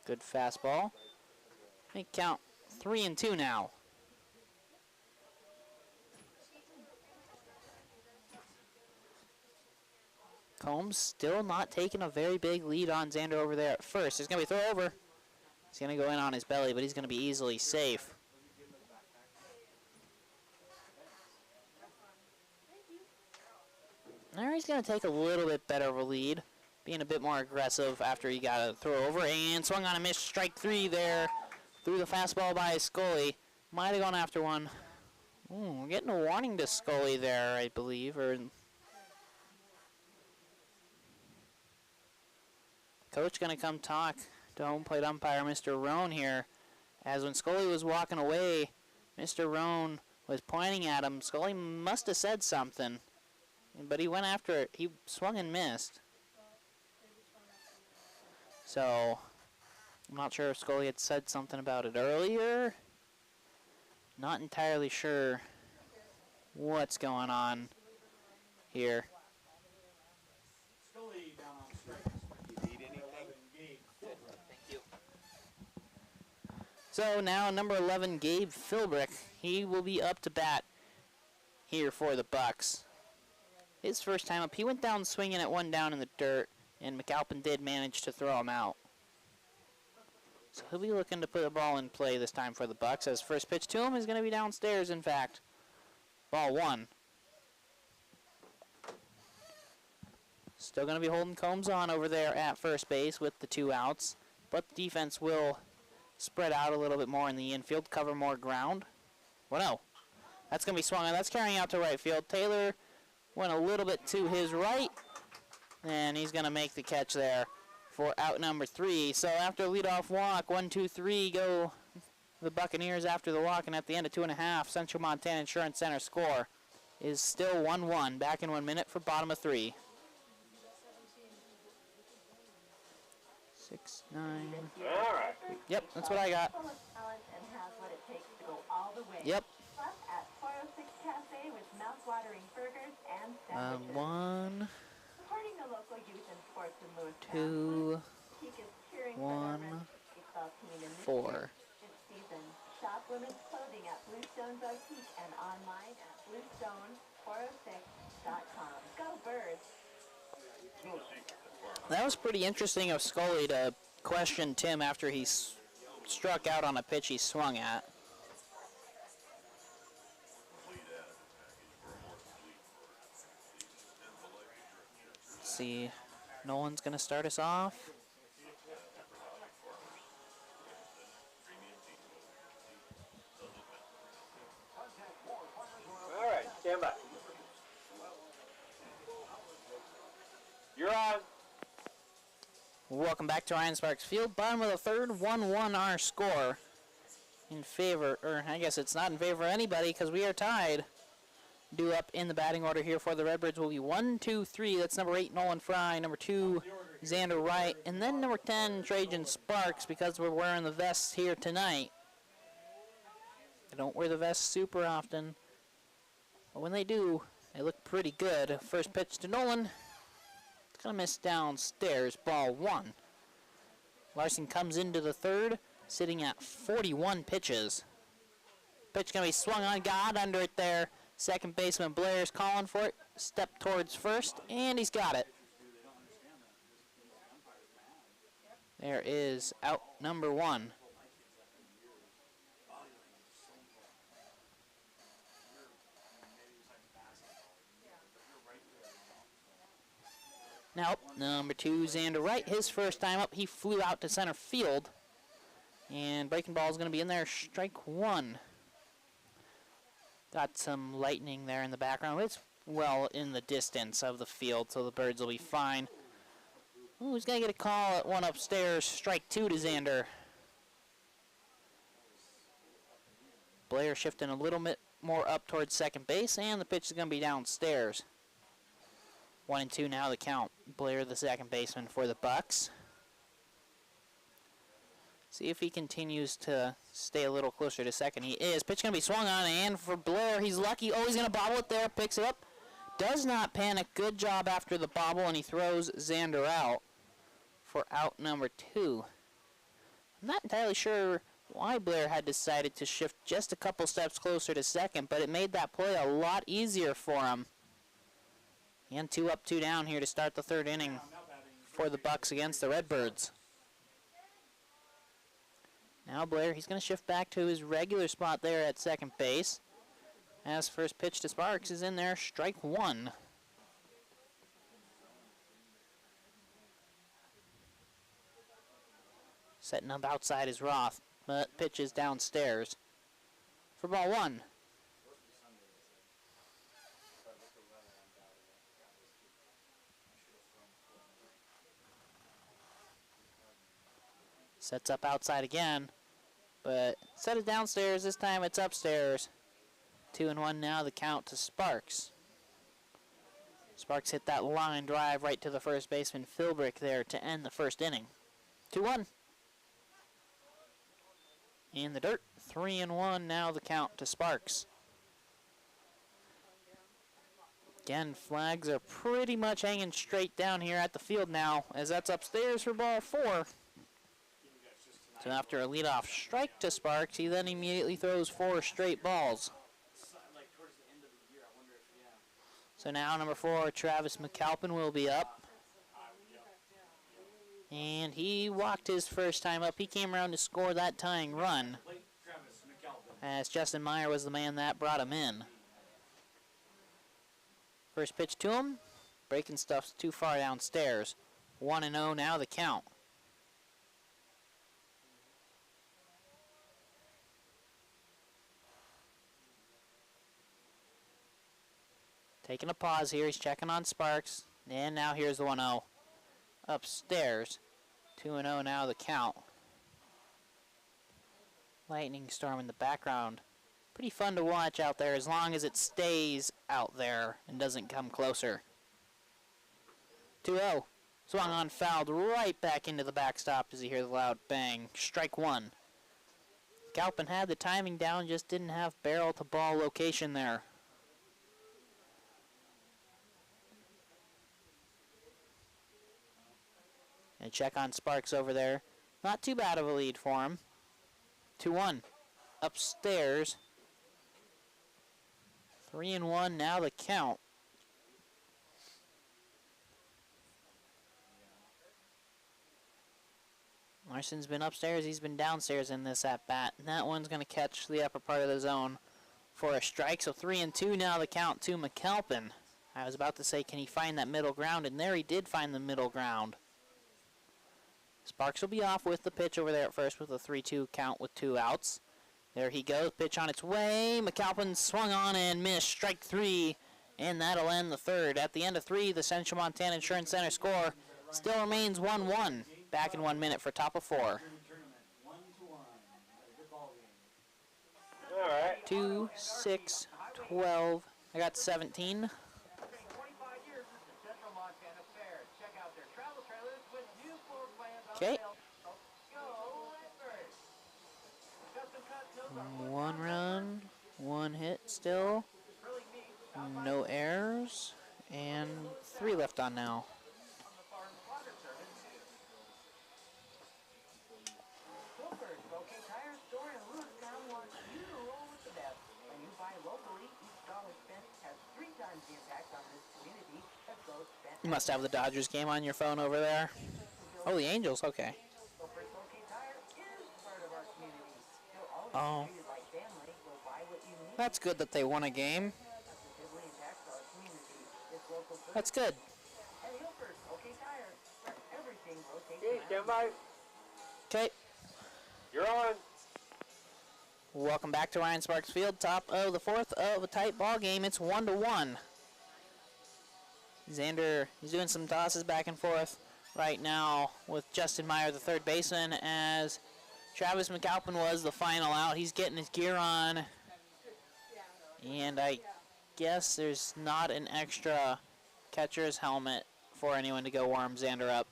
Good fastball. Make count 3-2 now. Combs still not taking a very big lead on Xander over there at first. There's going to be a throw over. He's going to go in on his belly, but he's going to be easily safe. There he's going to take a little bit better of a lead, being a bit more aggressive after he got a throw over and swung on a missed strike 3 there. Threw the fastball by Scully. Might have gone after one. Ooh, we're getting a warning to Scully there, I believe. Coach going to come talk to home plate umpire Mr. Roan here. As when Scully was walking away, Mr. Roan was pointing at him. Scully must have said something. But he went after it. He swung and missed. So, I'm not sure if Scully had said something about it earlier. Not entirely sure what's going on here. Scully down on strikes. You need anything? Gabe. Thank you. So now number 11, Gabe Philbrick. He will be up to bat here for the Bucs. His first time up, he went down swinging at one down in the dirt, and McAlpin did manage to throw him out. So he'll be looking to put the ball in play this time for the Bucs, as first pitch to him is going to be downstairs, in fact. Ball 1. Still going to be holding Combs on over there at first base with the 2 outs, but the defense will spread out a little bit more in the infield, cover more ground. Well, no. That's going to be swung on. That's carrying out to right field. Taylor went a little bit to his right, and he's going to make the catch there for out number 3. So after a leadoff walk, 1, 2, 3 go the Buccaneers after the walk, and at the end of 2.5, Central Montana Insurance Center score is still 1-1. Back in 1 minute for bottom of 3. 6, 9. All right. Yep, that's what I got. Full of talent and has what it takes to go all the way. Yep. Plus at 406 Cafe with mouth-watering burgers and sandwiches. 1, Supporting the local youth and sports in Lewistown. 2, Peak is cheering 1, for their baseball team in this 4. this season. Shop women's clothing at Bluestone Boutique and online at bluestone406.com. Go Birds! That was pretty interesting of Scully to question Tim after he struck out on a pitch he swung at. Let's see, Nolan's going to start us off. All right, stand by. You're on. Welcome back to Ryan Sparks Field. Bottom of the third, 1-1 our score. In favor, or I guess it's not in favor of anybody because we are tied. Due up in the batting order here for the Redbirds will be 1, 2, 3. That's number 8, Nolan Fry. Number 2, Xander Wright, and then number 10, Trajan Sparks, because we're wearing the vests here tonight. They don't wear the vests super often, but when they do, they look pretty good. First pitch to Nolan. It's going to miss downstairs, ball 1. Larson comes into the third, sitting at 41 pitches. Pitch going to be swung on, got under it there. Second baseman Blair's calling for it. Step towards first, and he's got it. There is out number 1. Now, number 2, Xander Wright. His first time up, he flew out to center field. And breaking ball is going to be in there, strike 1. Got some lightning there in the background. It's well in the distance of the field, so the Birds will be fine. Ooh, he's going to get a call at one upstairs. Strike 2 to Xander. Blair shifting a little bit more up towards second base, and the pitch is going to be downstairs. 1-2 now the count. Blair, the second baseman for the Bucs. See if he continues to stay a little closer to second. He is. Pitch going to be swung on, and for Blair, he's lucky. Oh, he's going to bobble it there. Picks it up. Does not panic. Good job after the bobble, and he throws Xander out for out number 2. I'm not entirely sure why Blair had decided to shift just a couple steps closer to second, but it made that play a lot easier for him. And 2 up, 2 down here to start the third inning for the Bucs against the Redbirds. Now Blair, he's going to shift back to his regular spot there at second base. As first pitch to Sparks is in there, strike 1. Setting up outside is Roth, but pitch is downstairs for ball 1. Sets up outside again, but instead of downstairs, this time it's upstairs. 2-1 now, the count to Sparks. Sparks hit that line drive right to the first baseman Philbrick there to end the first inning. 2-1. In the dirt, 3-1 now, the count to Sparks. Again, flags are pretty much hanging straight down here at the field now, as that's upstairs for ball 4. So after a leadoff strike to Sparks, he then immediately throws 4 straight balls. So now number 4, Travis McAlpin will be up. And he walked his first time up. He came around to score that tying run, as Justin Meyer was the man that brought him in. First pitch to him. Breaking stuff's too far downstairs. 1-0 now the count. Taking a pause here, he's checking on Sparks. And now here's the 1-0. Upstairs. 2-0 now the count. Lightning storm in the background. Pretty fun to watch out there as long as it stays out there and doesn't come closer. 2-0. Swung on, fouled right back into the backstop as you hear the loud bang. Strike 1. Galpin had the timing down, just didn't have barrel to ball location there. And check on Sparks over there. Not too bad of a lead for him. 2-1. Upstairs. 3-1 now the count. Larson's been upstairs, he's been downstairs in this at-bat. And that one's going to catch the upper part of the zone for a strike. So 3-2 now the count to McAlpin. I was about to say, can he find that middle ground? And there he did find the middle ground. Sparks will be off with the pitch over there at first with a 3-2 count with 2 outs. There he goes, pitch on its way. McAlpin swung on and missed, strike 3, and that'll end the third. At the end of 3, the Central Montana Insurance Center score still remains 1-1. Back in 1 minute for top of 4. All right. 2, 6, 12. I got 17. 25 years, this is Central Montana Fair. Check out their travel trailers with Okay. Go, Redbirds. Custom cut knows our One run, one hit still, really neat. no errors, and 3 left on now. On the farm water service. Wilford, OK Tire Store in Lewistown wants you to roll with the best. When you buy locally, each dollar spent has 3 times the impact on this community as those spent. You must have the Dodgers game on your phone over there. Oh, the Angels, okay. Wilford's OK Tire is part of our community. You'll always Oh. be treated like family. Go buy what you need. That's good that they won a game. Positively impacts our community. It's local food. That's good. At Hilford's OK Tire, where everything rotates Okay, around. stand by. Okay. You're on. Welcome back to Ryan Sparks Field. Top of the 4th of a tight ball game. It's 1-1. Xander is doing some tosses back and forth right now with Justin Meyer, the third baseman, as Travis McAlpin was the final out. He's getting his gear on. And I guess there's not an extra catcher's helmet for anyone to go warm Xander up.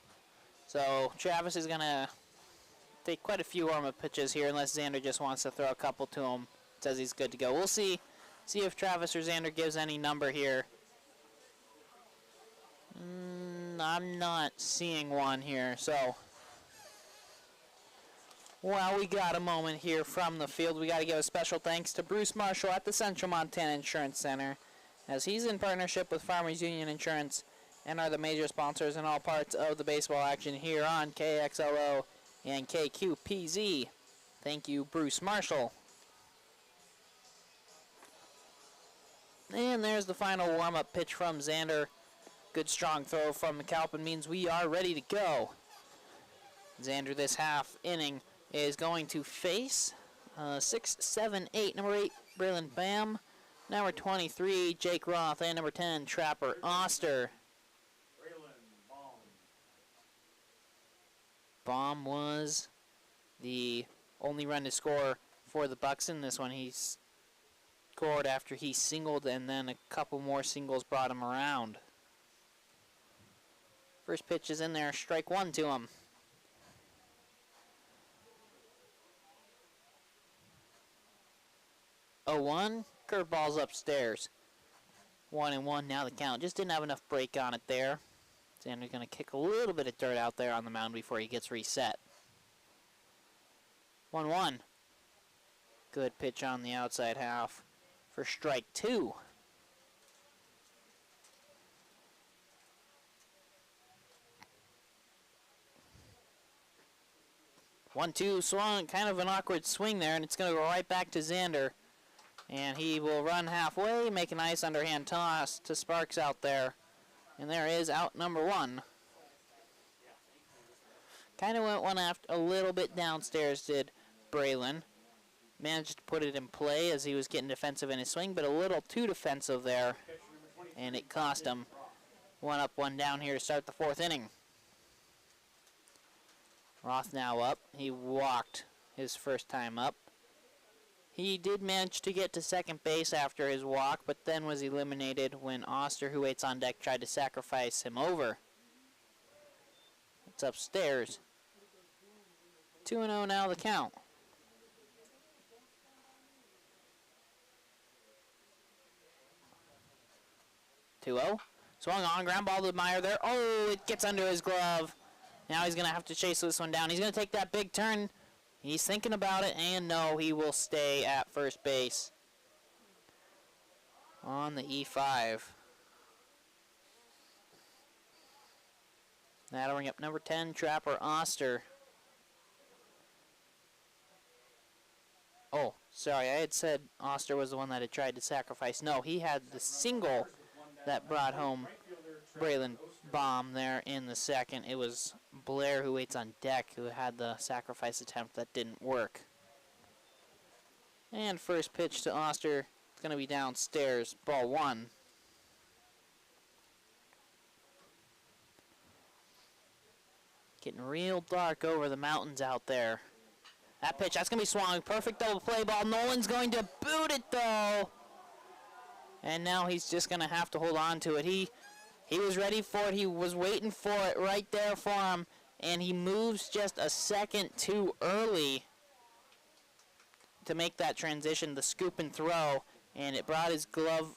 So Travis is going to take quite a few warm-up pitches here unless Xander just wants to throw a couple to him. Says he's good to go. We'll see if Travis or Xander gives any number here. I'm not seeing one here, so while we got a moment here from the field, we got to give a special thanks to Bruce Marshall at the Central Montana Insurance Center, as he's in partnership with Farmers Union Insurance and are the major sponsors in all parts of the baseball action here on KXLO and KQPZ. Thank you, Bruce Marshall. And there's the final warm-up pitch from Xander. Good strong throw from McAlpin means we are ready to go. Xander this half inning is going to face 6, 7, 8, number 8, Braylon Bam, number 23, Jake Roth, and number 10, Trapper Oster. Baum was the only run to score for the Bucs in this one. He scored after he singled, and then a couple more singles brought him around. First pitch is in there, strike 1 to him. Oh, 1, curveball's upstairs. 1-1 now the count. Just didn't have enough break on it there. Xander's going to kick a little bit of dirt out there on the mound before he gets reset. 1-1. Good pitch on the outside half for strike 2. 1-2 swung, kind of an awkward swing there, and it's going to go right back to Xander. And he will run halfway, make a nice underhand toss to Sparks out there. And there is out number 1. Kind of went one after a little bit downstairs, did Braylon. Managed to put it in play as he was getting defensive in his swing, but a little too defensive there. And it cost him. 1 up, 1 down here to start the 4th inning. Roth now up. He walked his first time up. He did manage to get to second base after his walk, but then was eliminated when Oster, who waits on deck, tried to sacrifice him over. It's upstairs. 2-0 now the count. Swung on, ground ball to Meyer there. Oh, it gets under his glove. Now he's going to have to chase this one down. He's going to take that big turn. He's thinking about it, and no, he will stay at first base on the E5. That'll bring up number 10, Trapper Oster. Oh, sorry, I had said Oster was the one that had tried to sacrifice. No, he had the single that brought home Braylon Baum there in the second. It was Blair, who waits on deck, who had the sacrifice attempt that didn't work. And first pitch to Oster. It's going to be downstairs. Ball 1. Getting real dark over the mountains out there. That pitch, that's going to be swung. Perfect double play ball. Nolan's going to boot it, though. And now he's just going to have to hold on to it. He was ready for it. He was waiting for it right there for him. and he moves just a second too early to make that transition, the scoop and throw, and it brought his glove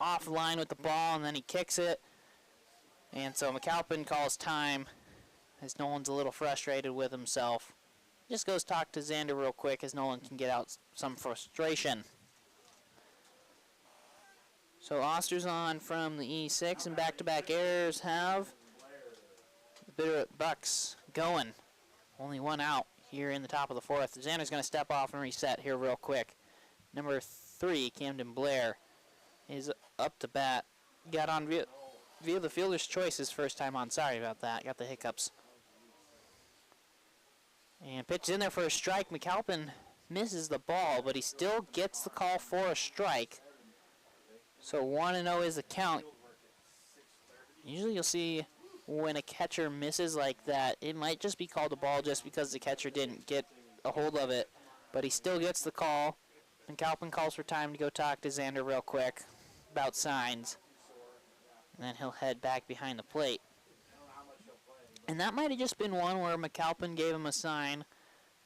offline with the ball, and then he kicks it. And so McAlpin calls time as Nolan's a little frustrated with himself. Just goes talk to Xander real quick as Nolan can get out some frustration. So Oster's on from the E6, and back-to-back errors have the Bitterroot Bucs going. Only one out here in the top of the fourth. Xander's going to step off and reset here real quick. Number 3, Camden Blair, is up to bat. Got on via the fielder's choice his first time on. Sorry about that. Got the hiccups. And pitch in there for a strike. McAlpin misses the ball, but he still gets the call for a strike. So 1-0 is the count. Usually you'll see when a catcher misses like that, it might just be called a ball just because the catcher didn't get a hold of it. But he still gets the call. McAlpin calls for time to go talk to Xander real quick about signs. And then he'll head back behind the plate. And that might have just been one where McAlpin gave him a sign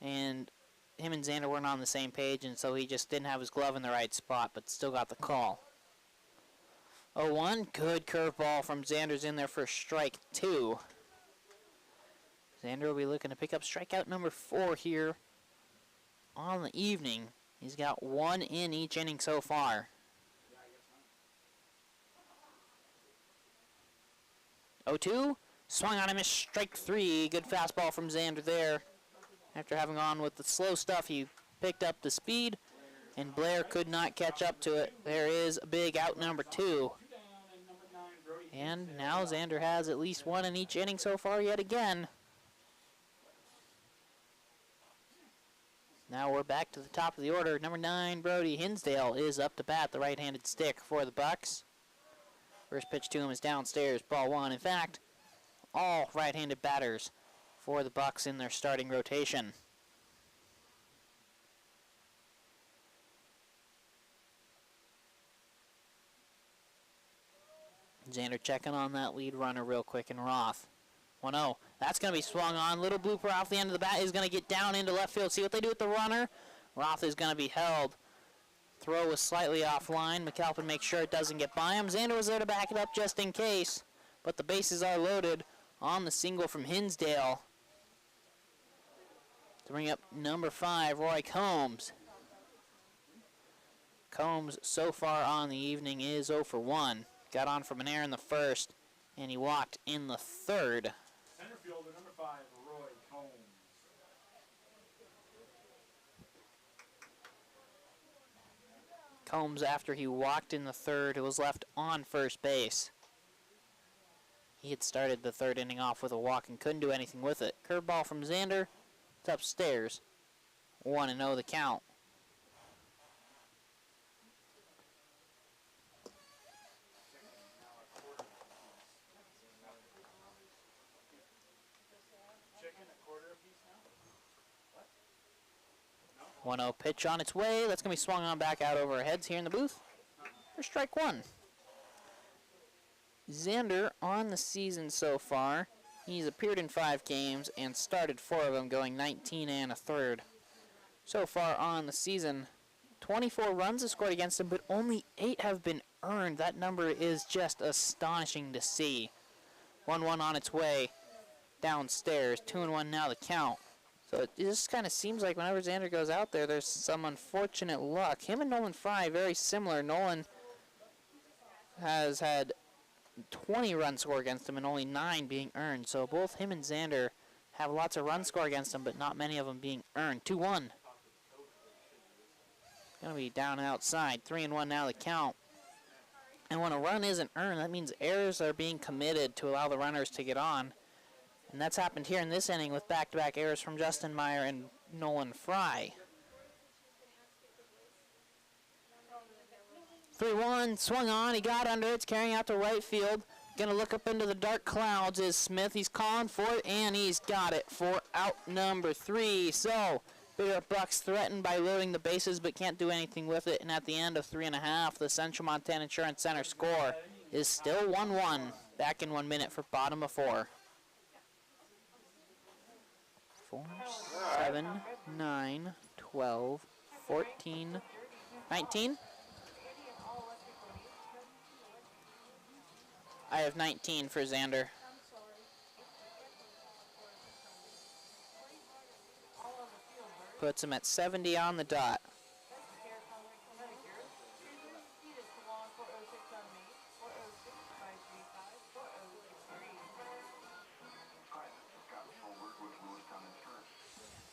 and him and Xander weren't on the same page, and so he just didn't have his glove in the right spot, but still got the call. 0-1, good curveball from Xander's in there for strike 2. Xander will be looking to pick up strikeout number 4 here on the evening. He's got 1 in each inning so far. 0-2, swung on him, missed strike 3. Good fastball from Xander there. After having on with the slow stuff, he picked up the speed, and Blair could not catch up to it. There is a big out number 2. And now Xander has at least 1 in each inning so far yet again. Now we're back to the top of the order. Number 9, Brody Hinsdale, is up to bat, the right-handed stick for the Bucs. First pitch to him is downstairs, ball 1. In fact, all right-handed batters for the Bucs in their starting rotation. Xander checking on that lead runner real quick in Roth. 1-0. That's going to be swung on. Little blooper off the end of the bat is going to get down into left field. See what they do with the runner. Roth is going to be held. Throw was slightly offline. McAlpin makes sure it doesn't get by him. Xander was there to back it up just in case. But the bases are loaded on the single from Hinsdale. To bring up number 5, Roy Combs. Combs so far on the evening is 0 for 1. Got on from an error in the first, and he walked in the third. Center fielder number 5, Roy Combs. Combs, after he walked in the third, was left on first base. He had started the third inning off with a walk and couldn't do anything with it. Curveball from Xander. It's upstairs. 1-0 the count. What? 1-0 pitch on its way. That's going to be swung on back out over our heads here in the booth for strike 1. Xander on the season so far. He's appeared in 5 games and started 4 of them, going 19 1/3. So far on the season, 24 runs have scored against him, but only 8 have been earned. That number is just astonishing to see. 1-1 on its way downstairs. 2-1 now the count. So it just kind of seems like whenever Xander goes out there, there's some unfortunate luck. Him and Nolan Fry, very similar. Nolan has had 20 runs scored against him and only 9 being earned. So both him and Xander have lots of runs scored against them, but not many of them being earned. 2-1. Going to be down and outside. 3-1 now the count. And when a run isn't earned, that means errors are being committed to allow the runners to get on. And that's happened here in this inning with back-to-back errors from Justin Meyer and Nolan Fry. 3-1, swung on, he got under it, it's carrying out to right field. Gonna look up into the dark clouds is Smith. He's calling for it, and he's got it for out number 3. So, Bitterroot Bucs threatened by loading the bases, but can't do anything with it. And at the end of 3.5, the Central Montana Insurance Center score is still 1-1. Back in 1 minute for bottom of 4. 4, 7, 9, 12, 14, 19. I have 19 for Xander. I'm sorry. Puts him at 70 on the dot. Hi, this is Scott Solberg with Lewistown Insurance.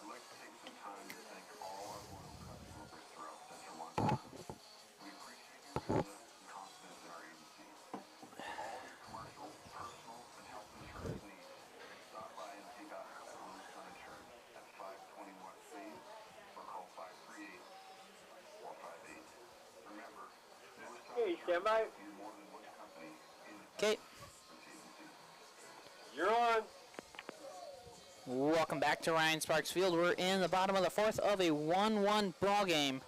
I'd like to take some time to thank all our loyal customers throughout Central Montana. We appreciate your business and confidence in our agency. For all your commercial, personal, and health insurance needs, stop by and see us at Lewistown Insurance at 520 West Main or call 538-458. Remember, Lewistown Hey, stand by. is more than one company in the Okay, agency. You're on. welcome back to Ryan Sparks Field. We're in the bottom of the fourth of a 1-1 ball game.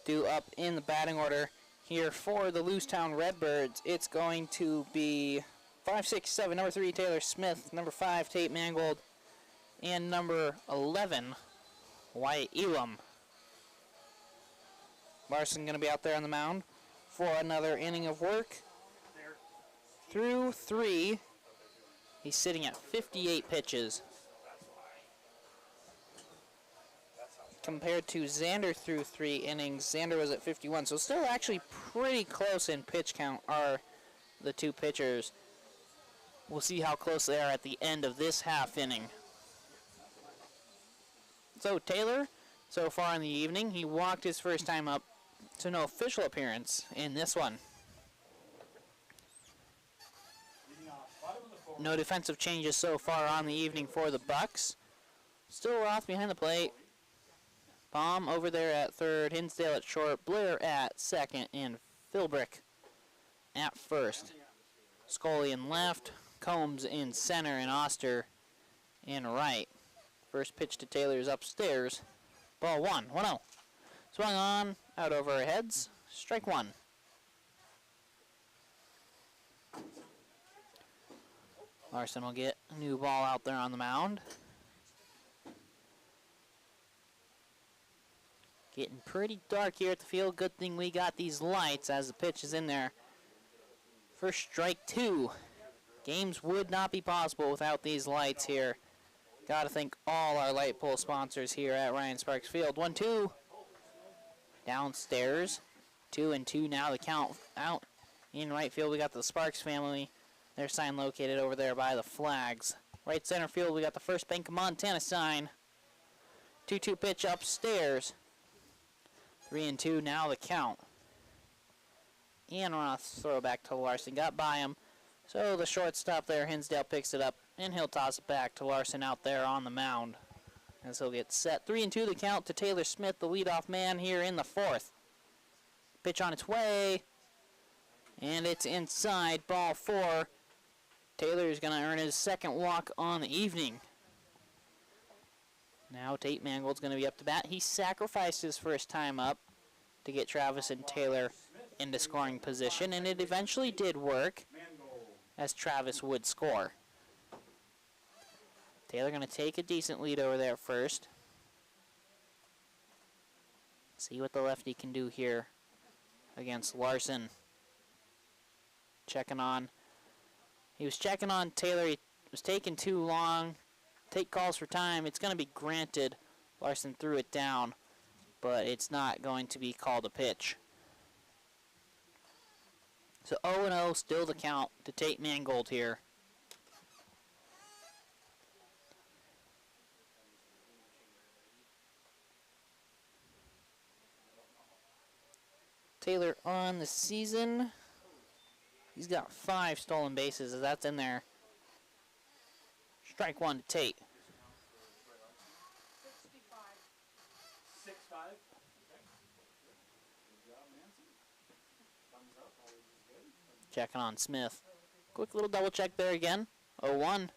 Due up in the batting order here for the Lewistown Redbirds. It's going to be 5, 6, 7, number 3, Taylor Smith, number 5, Tate Mangold, and number 11, Wyatt Elam. Larson going to be out there on the mound for another inning of work. Through 3, he's sitting at 58 pitches. Compared to Xander through 3 innings, Xander was at 51. So still actually pretty close in pitch count are the two pitchers. We'll see how close they are at the end of this half inning. So Taylor, so far in the evening, he walked his first time up, so no official appearance in this one. No defensive changes so far on the evening for the Bucs. Still Roth behind the plate. Baum over there at third, Hinsdale at short, Blair at second, and Philbrick at first. Scully in left, Combs in center, and Oster in right. First pitch to Taylor is upstairs. Ball 1-0. Swung on, out over our heads. Strike 1. Larson will get a new ball out there on the mound. Getting pretty dark here at the field. Good thing we got these lights as the pitch is in there. First strike 2. Games would not be possible without these lights here. Got to thank all our light pole sponsors here at Ryan Sparks Field. 1-2. Downstairs. 2-2 now the count out. In right field we got the Sparks family. Their sign located over there by the flags. Right center field we got the First Bank of Montana sign. 2-2 pitch upstairs. 3-2 now the count. And Roth's throw back to Larson. Got by him. So the shortstop there, Hinsdale, picks it up. And he'll toss it back to Larson out there on the mound. As he'll get set. 3-2 the count to Taylor Smith, the leadoff man here in the fourth. Pitch on its way. And it's inside. Ball 4. Taylor's going to earn his second walk on the evening. Now Tate Mangold's going to be up to bat. He sacrificed his first time up to get Travis and Taylor into scoring position, and it eventually did work as Travis would score. Taylor going to take a decent lead over there first. See what the lefty can do here against Larson. Checking on. He was checking on Taylor. He was taking too long. Take calls for time. It's going to be granted. Larson threw it down, but it's not going to be called a pitch. So 0-0 still the count to Tate Mangold here. Taylor on the season. He's got 5 stolen bases, as that's in there. Strike 1 to Tate. 6-5. Good job, Nancy. Thumbs up, always is good. Checking on Smith. Quick little double check there again. 0-1.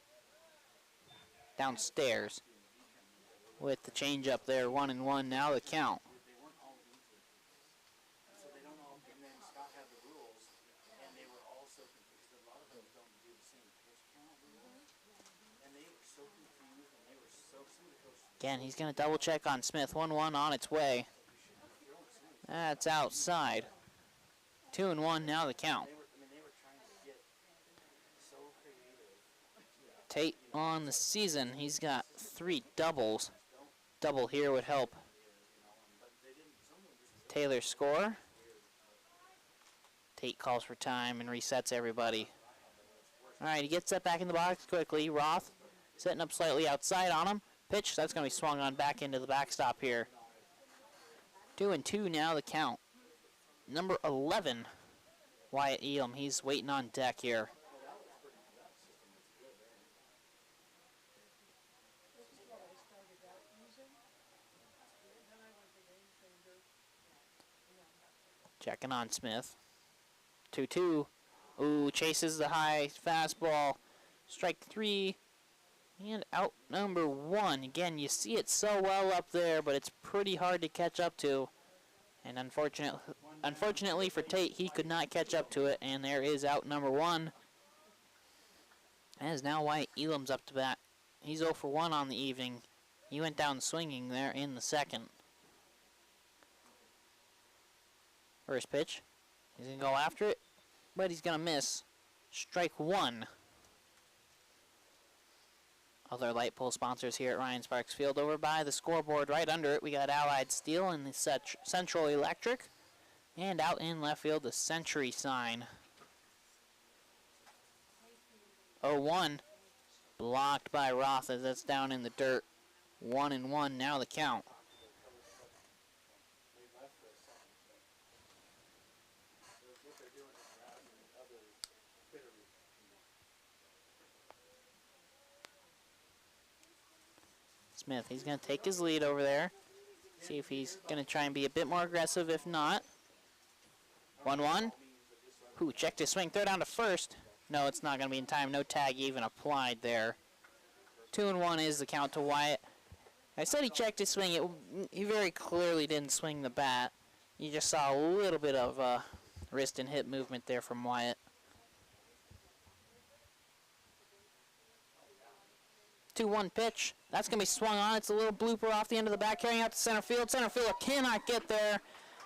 Downstairs. With the change up there, 1-1 now the count. They weren't all equal. So they don't all, and then Scott had the rules, and they were also, because a lot of those don't do the same pitch count rules. And they Again, he's going to double check on Smith. 1-1 on its way. That's outside. 2-1 now the count. Tate on the season. He's got 3 doubles. Double here would help Taylor score. Tate calls for time and resets everybody. All right, he gets that back in the box quickly. Roth setting up slightly outside on him. Pitch, that's going to be swung on back into the backstop here. 2-2 now the count. Number 11, Wyatt Elam. He's waiting on deck here. Checking on Smith. 2-2. Ooh, chases the high fastball. Strike 3. And out number 1. Again, you see it so well up there, but it's pretty hard to catch up to. And unfortunately for Tate, he could not catch up to it. And there is out number 1. As now Wyatt Elam's up to bat. He's 0 for 1 on the evening. He went down swinging there in the second. First pitch. He's going to go after it, but he's going to miss. Strike 1. Other light pole sponsors here at Ryan Sparks Field. Over by the scoreboard right under it, we got Allied Steel and the Central Electric. And out in left field, the Century sign. 0-1. Blocked by Roth as that's down in the dirt. 1-1 now the count. Smith, he's going to take his lead over there. See if he's going to try and be a bit more aggressive. If not, 1-1. Who checked his swing, throw down to first. No, it's not going to be in time. No tag even applied there. 2-1 is the count to Wyatt. I said he checked his swing. He very clearly didn't swing the bat. You just saw a little bit of wrist and hip movement there from Wyatt. 2-1 pitch. That's going to be swung on. It's a little blooper off the end of the bat, carrying out to center field. Center fielder cannot get there.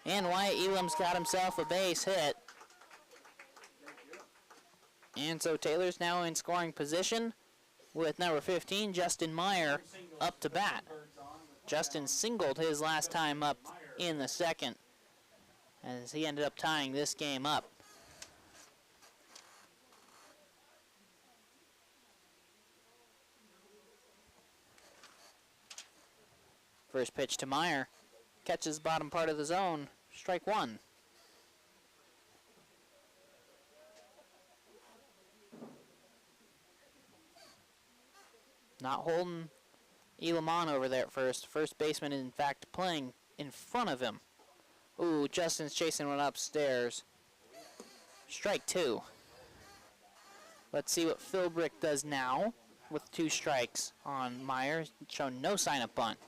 And Wyatt Elam's got himself a base hit. And so Taylor's now in scoring position with number 15, Justin Meyer, up to bat. Justin singled his last time up in the second, as he ended up tying this game up. First pitch to Meyer. Catches bottom part of the zone. Strike 1. Not holding Elam on over there at first. First baseman, in fact, playing in front of him. Ooh, Justin's chasing one upstairs. Strike 2. Let's see what Philbrick does now with 2 strikes on Meyer. Shown no sign of bunt.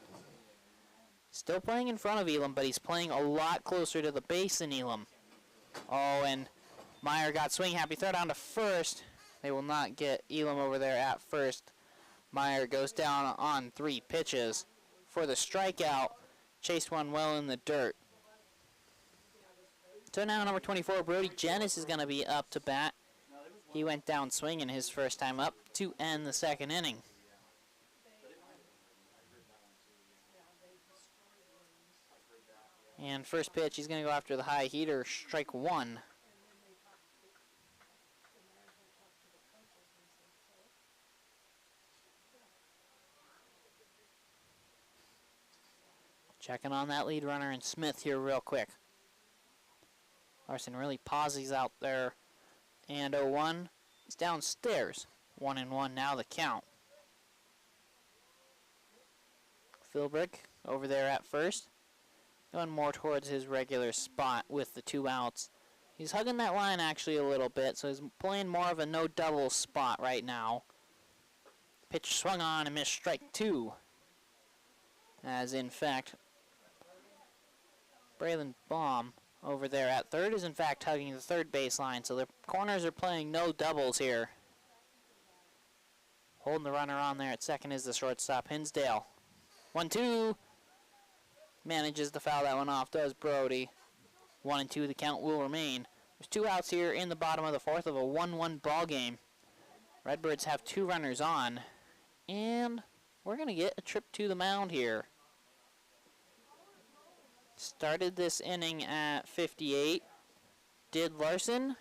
Still playing in front of Elam, but he's playing a lot closer to the base than Elam. Oh, and Meyer got swing happy. Throw down to first. They will not get Elam over there at first. Meyer goes down on 3 pitches for the strikeout. Chased one well in the dirt. So now number 24, Brody Jennings, is going to be up to bat. He went down swinging his first time up to end the second inning. And first pitch, he's going to go after the high heater, strike 1. Checking on that lead runner and Smith here real quick. Larson really pauses out there. And 0-1, he's downstairs. 1-1 now the count. Philbrick over there at first. Going more towards his regular spot with the 2 outs. He's hugging that line actually a little bit, so he's playing more of a no double spot right now. Pitch swung on and missed, strike 2. As in fact, Braylon Baum over there at third is in fact hugging the third baseline, so the corners are playing no doubles here. Holding the runner on there at second is the shortstop, Hinsdale. 1-2. Manages to foul that one off, does Brody. 1-2, the count will remain. There's 2 outs here in the bottom of the 4th of a 1-1 ball game. Redbirds have 2 runners on. And we're going to get a trip to the mound here. Started this inning at 58. Did Larson.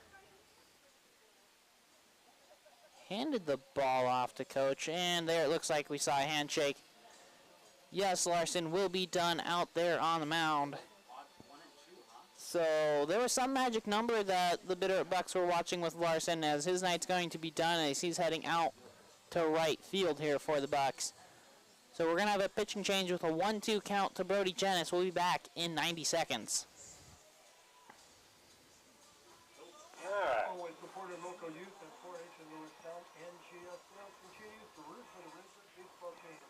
Handed the ball off to coach, and there it looks like we saw a handshake. Yes, Larson will be done out there on the mound. So there was some magic number that the Bitterroot Bucs were watching with Larson, as his night's going to be done as he's heading out to right field here for the Bucs. So we're going to have a pitching change with a 1-2 count to Brody Jennings. We'll be back in 90 seconds. Always supporting local youth and 4-H in Lewistown. NGSL continues to root for the Redbirds baseball team.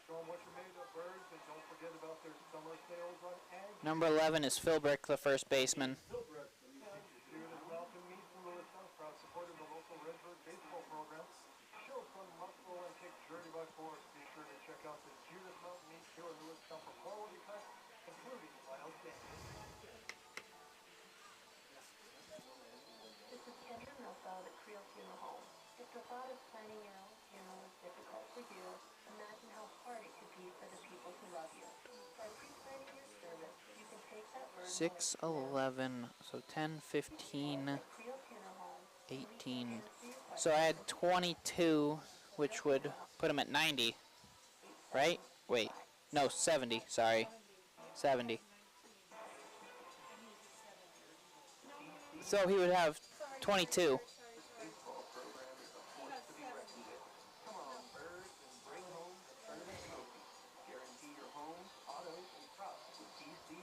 Show them what you're made of, birds, and don't forget about their summer sales on ag. Number 11 is Phil Brick, the first baseman. Gjerde Mountain Meats in Lewistown, proud supporter of the local Redbird baseball program. Show some muscle and kick Gjerde by force. Be sure to check out the Gjerde Mountain Meats here in Lewistown for quality cuts, including wild game. This is Kendra Milfeld at Creel Funeral Home. If the thought of planning your own funeral is difficult for you, imagine how hard it could be for the people who love you. By pre-planning your service, you can take that burden 6, 11, so 10, 15, at Creel Funeral Home. 18. So I had 22, which would put him at 90, right? Wait, no, 70, sorry. 70. So he would have 22.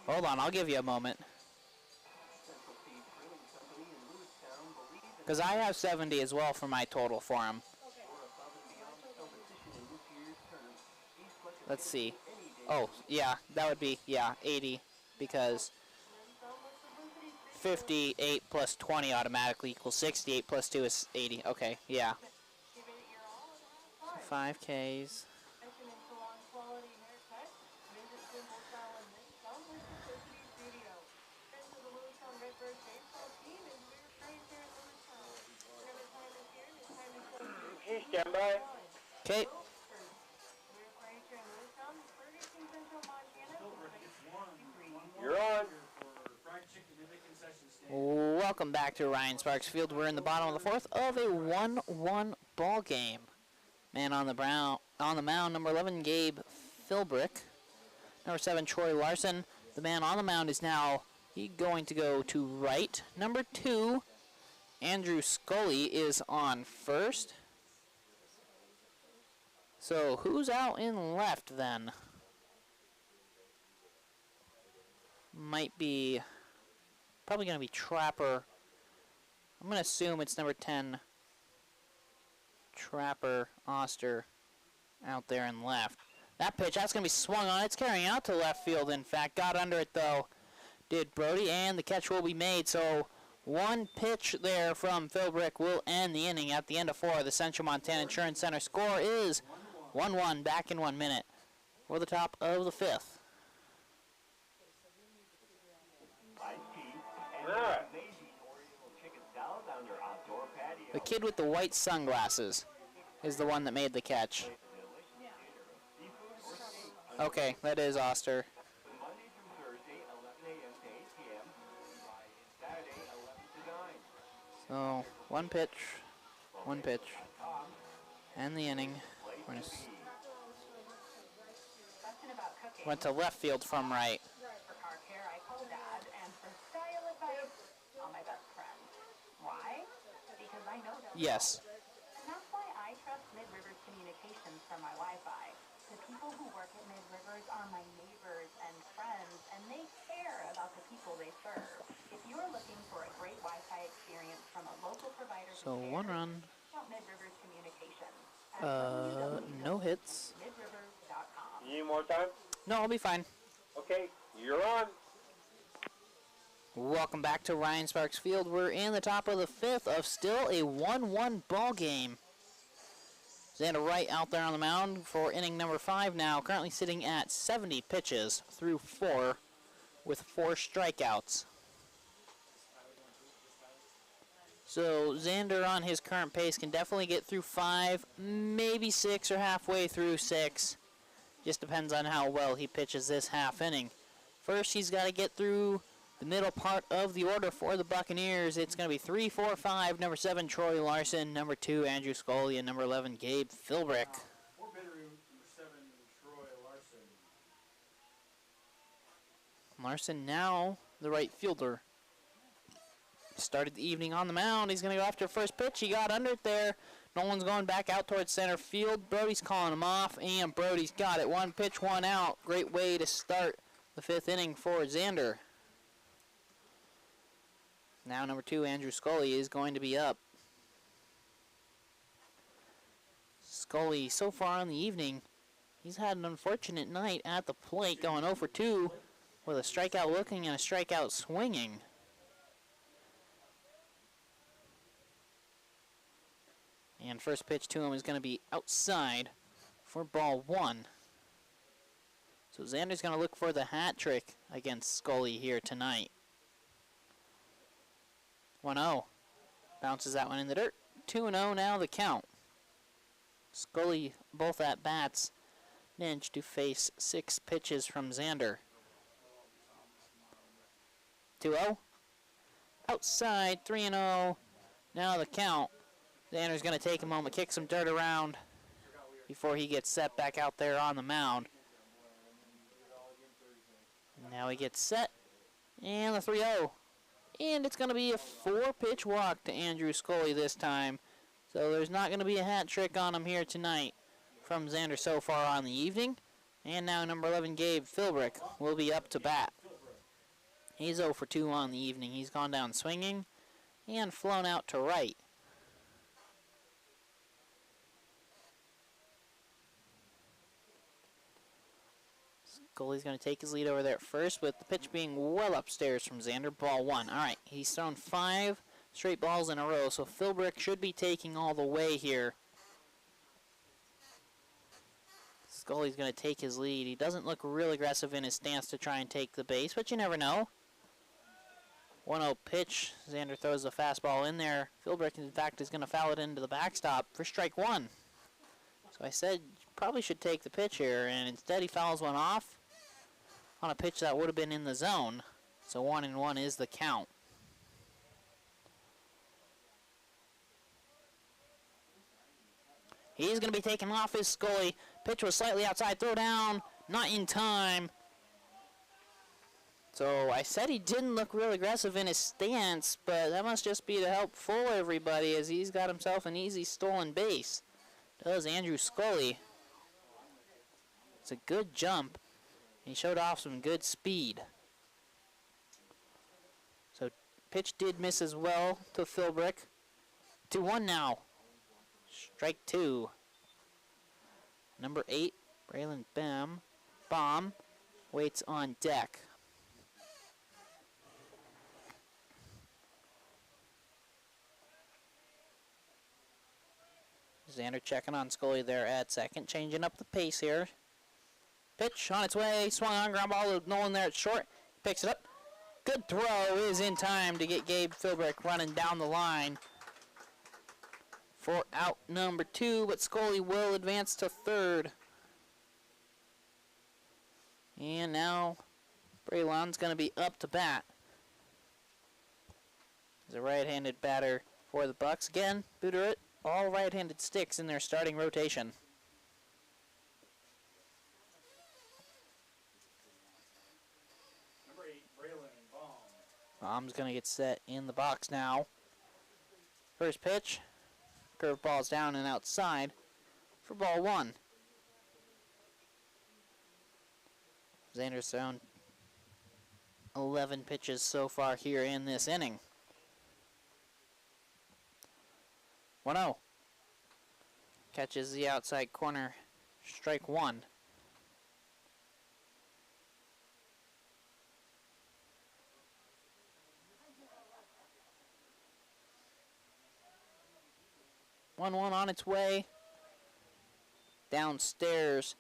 Hold on, I'll give you a moment. Because I have 70 as well for my total for him. Let's see. Oh, yeah, that would be, yeah, 80. Because 58 plus 20 automatically equals 68 plus 2 is 80. Okay, yeah. 5Ks. Hey, stand by. Okay. You're on. Welcome back to Ryan Sparks Field. We're in the bottom of the 4th of a 1-1 ball game. Man on the mound, number 11, Gabe Philbrick. Number 7, Troy Larson. The man on the mound is now going to go to right. Number 2, Andrew Scully is on first. So who's out in left then? Might be probably going to be Trapper. I'm going to assume it's number 10, Trapper Oster, out there in left. That pitch, that's going to be swung on. It's carrying out to left field, in fact. Got under it, though, did Brody, and the catch will be made. So one pitch there from Philbrick will end the inning at the end of 4. The Central Montana Insurance Center score is 1-1, back in 1 minute for the top of the 5th. The kid with the white sunglasses is the one that made the catch. Okay, that is Oster. So, one pitch, and the inning. Went to left field from right. For car care, I call Dad, and for style advice, all my best friends. Why? Because I know them. Yes. And that's why I trust Mid-Rivers Communications for my Wi-Fi. The people who work at Mid-Rivers are my neighbors and friends, and they care about the people they serve. If you're looking for a great Wi-Fi experience from a local provider, So one run. Mid-Rivers Communications. No hits. Midrivers.com. You need more time? No, I'll be fine. Okay, you're on. Welcome back to Ryan Sparks Field. We're in the top of the 5th of still a 1-1 ball game. Xander Wright out there on the mound for inning number 5 now, currently sitting at 70 pitches through 4 with 4 strikeouts. So Xander on his current pace can definitely get through 5, maybe 6 or halfway through 6. Just depends on how well he pitches this half inning. First, he's got to get through the middle part of the order for the Buccaneers. It's going to be 3, 4, 5. Number 7, Troy Larson. Number 2, Andrew Scully. And number 11, Gabe Philbrick. For Bitterroot, number 7, Troy Larson. Larson now the right fielder. Started the evening on the mound. He's going to go after first pitch. He got under it there. Nolan's going back out towards center field. Brody's calling him off, and Brody's got it. 1 pitch, 1 out. Great way to start the 5th inning for Xander. Now number 2, Andrew Scully, is going to be up. Scully, so far in the evening, he's had an unfortunate night at the plate, going 0 for 2 with a strikeout looking and a strikeout swinging. And first pitch to him is going to be outside for ball 1. So Xander's going to look for the hat trick against Scully here tonight. 1-0. Bounces that one in the dirt. 2-0 now the count. Scully both at bats managed to face 6 pitches from Xander. 2-0. Outside, 3-0. Now the count. Xander's going to take a moment, kick some dirt around before he gets set back out there on the mound. Now he gets set, and the 3-0. And it's going to be a 4-pitch walk to Andrew Scully this time. So there's not going to be a hat trick on him here tonight from Xander so far on the evening. And now number 11, Gabe Philbrick, will be up to bat. He's 0 for 2 on the evening. He's gone down swinging and flown out to right. Scully's going to take his lead over there at first, with the pitch being well upstairs from Xander. Ball 1. All right, he's thrown 5 straight balls in a row, so Philbrick should be taking all the way here. Scully's going to take his lead. He doesn't look real aggressive in his stance to try and take the base, but you never know. 1-0 pitch. Xander throws the fastball in there. Philbrick, in fact, is going to foul it into the backstop for strike 1. So I said you probably should take the pitch here, and instead he fouls one off on a pitch that would have been in the zone. So 1-1 is the count. He's going to be taken off his Scully. Pitch was slightly outside. Throw down. Not in time. So I said he didn't look real aggressive in his stance, but that must just be to help fool everybody, as he's got himself an easy stolen base. Does Andrew Scully. It's a good jump. He showed off some good speed. So pitch did miss as well to Philbrick. 2-1 now. Strike 2. Number 8, Braylon Baum waits on deck. Xander checking on Scully there at second, changing up the pace here. Pitch on its way, swung on, ground ball to Nolan there at short. Picks it up. Good throw is in time to get Gabe Philbrick running down the line for out number 2, but Scully will advance to third. And now Braylon's going to be up to bat. He's a right-handed batter for the Bucs. Again, Bitterroot, all right-handed sticks in their starting rotation. Number 8, Braylon Baum. Baum's going to get set in the box now. First pitch. Curveball's down and outside for ball 1. Xander's thrown 11 pitches so far here in this inning. 1-0. Catches the outside corner. Strike 1. One on its way. downstairs.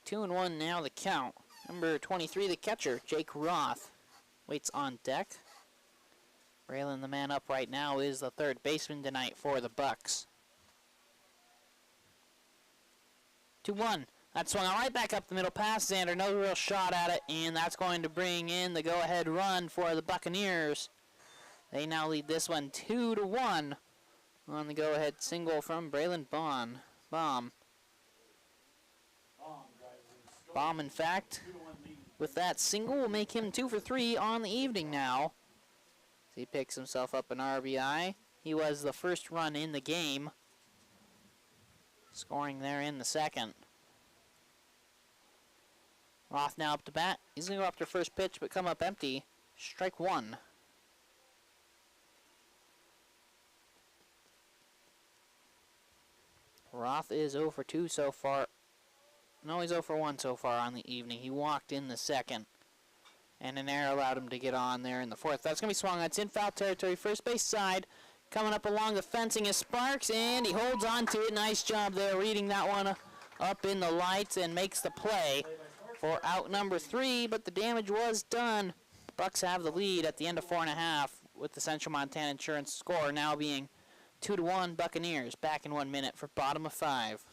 2-1 now the count. Number 23, the catcher, Jake Roth, waits on deck. Braylon, the man up right now, is the third baseman tonight for the Bucs. 2-1. That swung right back up the middle past Xander. No real shot at it, and that's going to bring in the go-ahead run for the Buccaneers. They now lead this one 2-1 on the go-ahead single from Braylon Baum. Baum, in fact, with that single, will make him 2 for 3 on the evening now. He picks himself up an RBI. He was the first run in the game, scoring there in the second. Roth now up to bat. He's going to go up to first pitch, but come up empty. Strike one. Roth is 0 for 2 so far. No, he's 0 for 1 so far on the evening. He walked in the second, and an error allowed him to get on there in the fourth. That's going to be swung. That's in foul territory, first base side. Coming up along the fencing is Sparks, and he holds on to it. Nice job there, reading that one up in the lights, and makes the play for out number 3, but the damage was done. Bucs have the lead at the end of 4.5 with the Central Montana Insurance score now being 2-1 Buccaneers. Back in 1 minute for bottom of 5.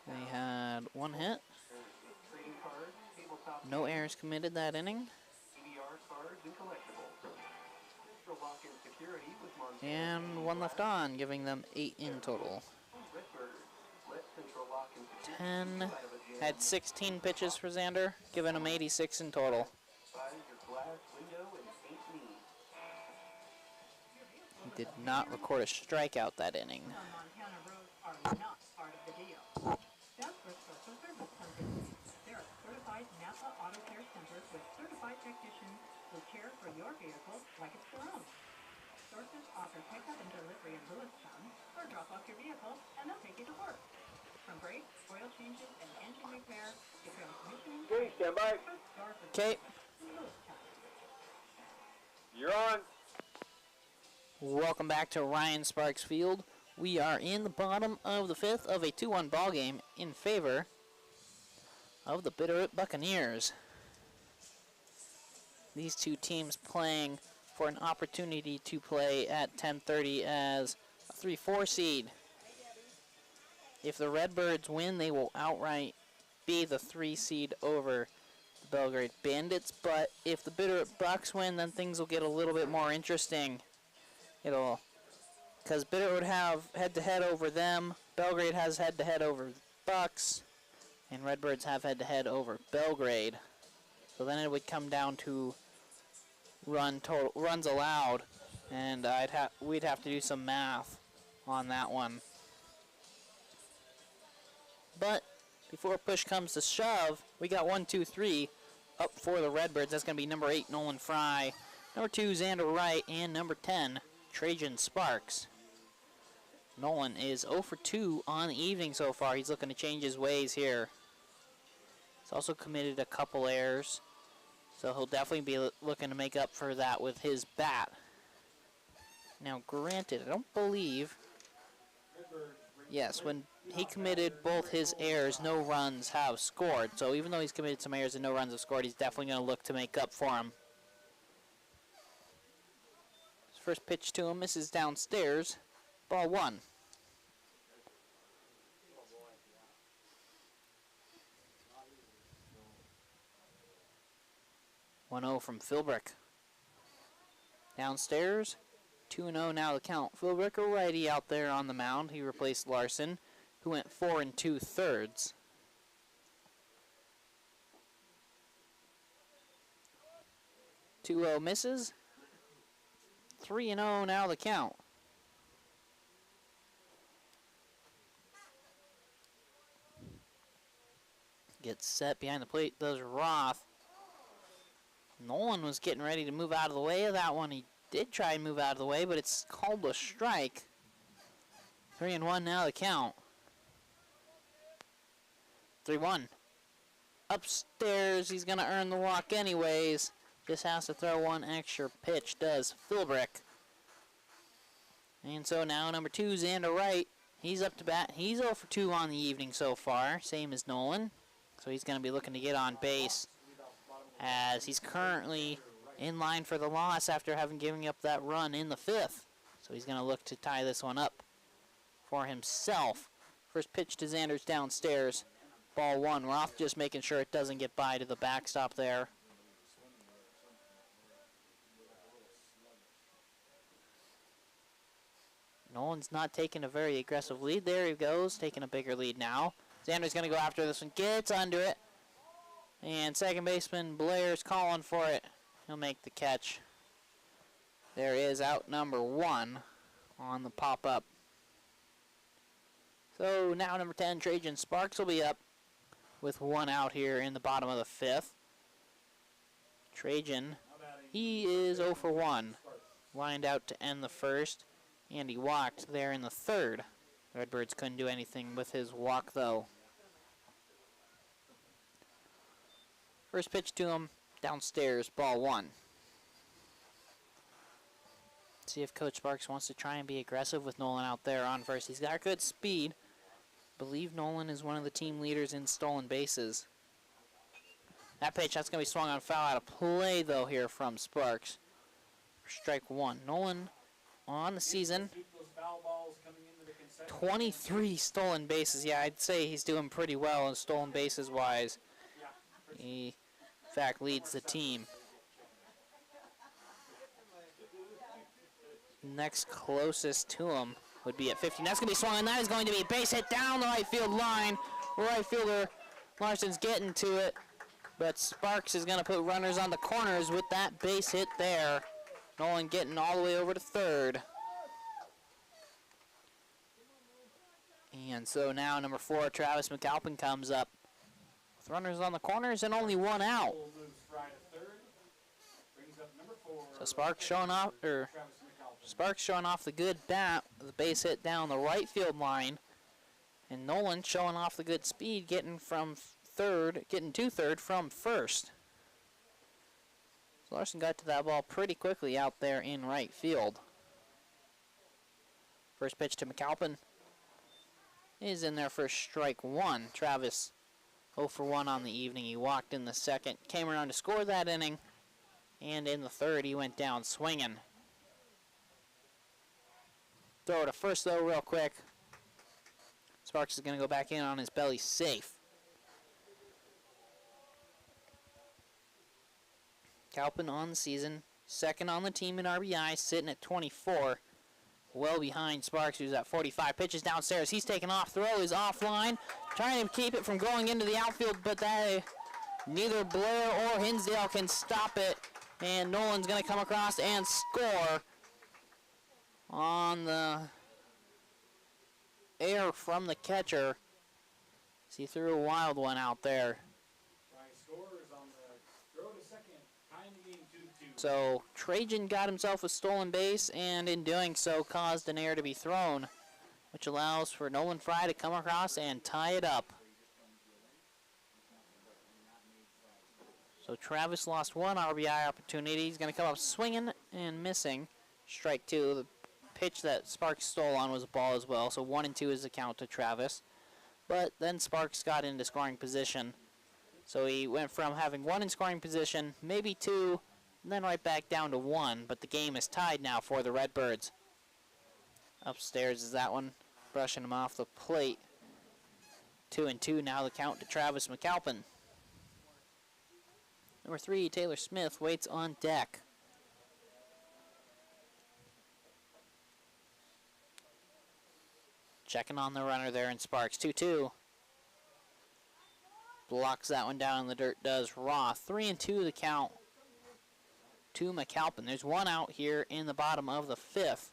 They had 1 hit. No errors committed that inning. And 1 left on, giving them 8 in total. 10 had 16 pitches for Xander, giving him 86 in total. He did not record a strikeout that inning. Your vehicle like it's their own. Sources offer pickup and delivery in Lewistown, or drop off your vehicle and they'll take you to work. From brakes, oil changes, and engine repair, to transmission. Okay, stand by. Okay. You're on. Welcome back to Ryan Sparks Field. We are in the bottom of the 5th of a 2-1 ball game in favor of the Bitterroot Buccaneers. These two teams playing for an opportunity to play at 10:30 as a 3-4 seed. If the Redbirds win, they will outright be the 3 seed over the Belgrade Bandits. But if the Bitterroot Bucs win, then things will get a little bit more interesting. Because Bitterroot would have head-to-head over them, Belgrade has head-to-head over Bucs, and Redbirds have head-to-head over Belgrade. So then it would come down to runs allowed, and we'd have to do some math on that one. But before push comes to shove, we got 1, 2, 3 up for the Redbirds. That's going to be number 8, Nolan Fry, number 2, Xander Wright, and number 10, Trajan Sparks. Nolan is 0 for 2 on the evening so far. He's looking to change his ways here. He's also committed a couple errors, so he'll definitely be looking to make up for that with his bat. Now, granted, I don't believe... Yes, when he committed both his errors, no runs have scored. So even though he's committed some errors and no runs have scored, he's definitely going to look to make up for him. His first pitch to him misses downstairs. Ball 1. (1-0) from Philbrick. Downstairs, 2-0 now the count. Philbrick, a righty out there on the mound. He replaced Larson, who went 4 2/3. (2-0) misses. 3-0 now the count. Gets set behind the plate, does Roth. Nolan was getting ready to move out of the way of that one. He did try and move out of the way, but it's called a strike. 3-1 now the count. 3-1. Upstairs, he's going to earn the walk anyways. Just has to throw one extra pitch, does Philbrick. And so now number 2, Xander Wright. He's up to bat. He's 0 for 2 on the evening so far, same as Nolan. So he's going to be looking to get on base, as he's currently in line for the loss after having given up that run in the 5th. So he's going to look to tie this one up for himself. First pitch to Xander's downstairs. Ball 1. Roth just making sure it doesn't get by to the backstop there. Nolan's not taking a very aggressive lead. There he goes, taking a bigger lead now. Xander's going to go after this one. Gets under it. And second baseman Blair's calling for it. He'll make the catch. There is out number 1 on the pop-up. So now number 10, Trajan Sparks, will be up with 1 out here in the bottom of the 5th. Trajan, he is 0 for 1. Lined out to end the 1st, and he walked there in the 3rd. Redbirds couldn't do anything with his walk, though. First pitch to him, downstairs, ball 1. See if Coach Sparks wants to try and be aggressive with Nolan out there on first. He's got good speed. I believe Nolan is one of the team leaders in stolen bases. That pitch, that's going to be swung on foul out of play, though, here from Sparks. Strike 1. Nolan on the season, 23 stolen bases. Yeah, I'd say he's doing pretty well in stolen bases wise. He, in fact, leads the team. Next closest to him would be at 15. That's going to be swung, and that is going to be a base hit down the right field line. Right fielder Larson's getting to it, but Sparks is going to put runners on the corners with that base hit there. Nolan getting all the way over to 3rd. And so now number 4, Travis McAlpin, comes up with runners on the corners and only 1 out. So Sparks showing off, the good bat, the base hit down the right field line, and Nolan showing off the good speed, getting to 3rd from 1st. So Larson got to that ball pretty quickly out there in right field. First pitch to McAlpin is in there for strike 1. Travis 0 for 1 on the evening. He walked in the 2nd, came around to score that inning, and in the 3rd he went down swinging. Throw to first, though, real quick. Sparks is going to go back in on his belly safe. Calpin on the season, 2nd on the team in RBI, sitting at 24. Well behind Sparks, who's at 45. Pitches downstairs. He's taking off. Throw is offline. Trying to keep it from going into the outfield, but neither Blair or Hinsdale can stop it. And Nolan's going to come across and score on the air from the catcher. He threw a wild one out there. So Trajan got himself a stolen base, and in doing so caused an error to be thrown, which allows for Nolan Fry to come across and tie it up. So Travis lost 1 RBI opportunity. He's going to come up swinging and missing. Strike 2. The pitch that Sparks stole on was a ball as well, so 1 and 2 is the count to Travis. But then Sparks got into scoring position. So he went from having 1 in scoring position, maybe 2, and then right back down to 1, but the game is tied now for the Redbirds. Upstairs is that one, brushing him off the plate. 2 and 2 now, the count to Travis McAlpin. Number 3, Taylor Smith, waits on deck. Checking on the runner there in Sparks, 2-2. Blocks that one down in the dirt, does Roth. 3 and 2 the count to McAlpin. There's 1 out here in the bottom of the 5th.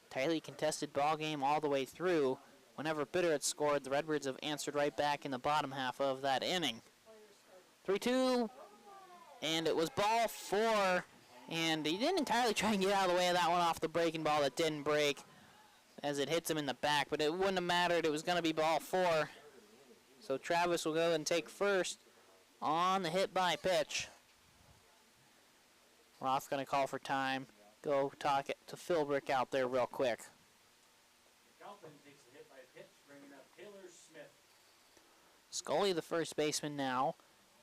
Tightly contested ball game all the way through. Whenever Bitterroot scored, the Redbirds have answered right back in the bottom half of that inning. 3-2, and it was ball 4, and he didn't entirely try and get out of the way of that one off the breaking ball that didn't break as it hits him in the back, but it wouldn't have mattered. It was going to be ball 4. So Travis will go and take first on the hit by pitch. Roth going to call for time. go talk to Philbrick out there real quick. McAlpin takes the hit by pitch, bringing up Taylor Smith. Scully, the first baseman now.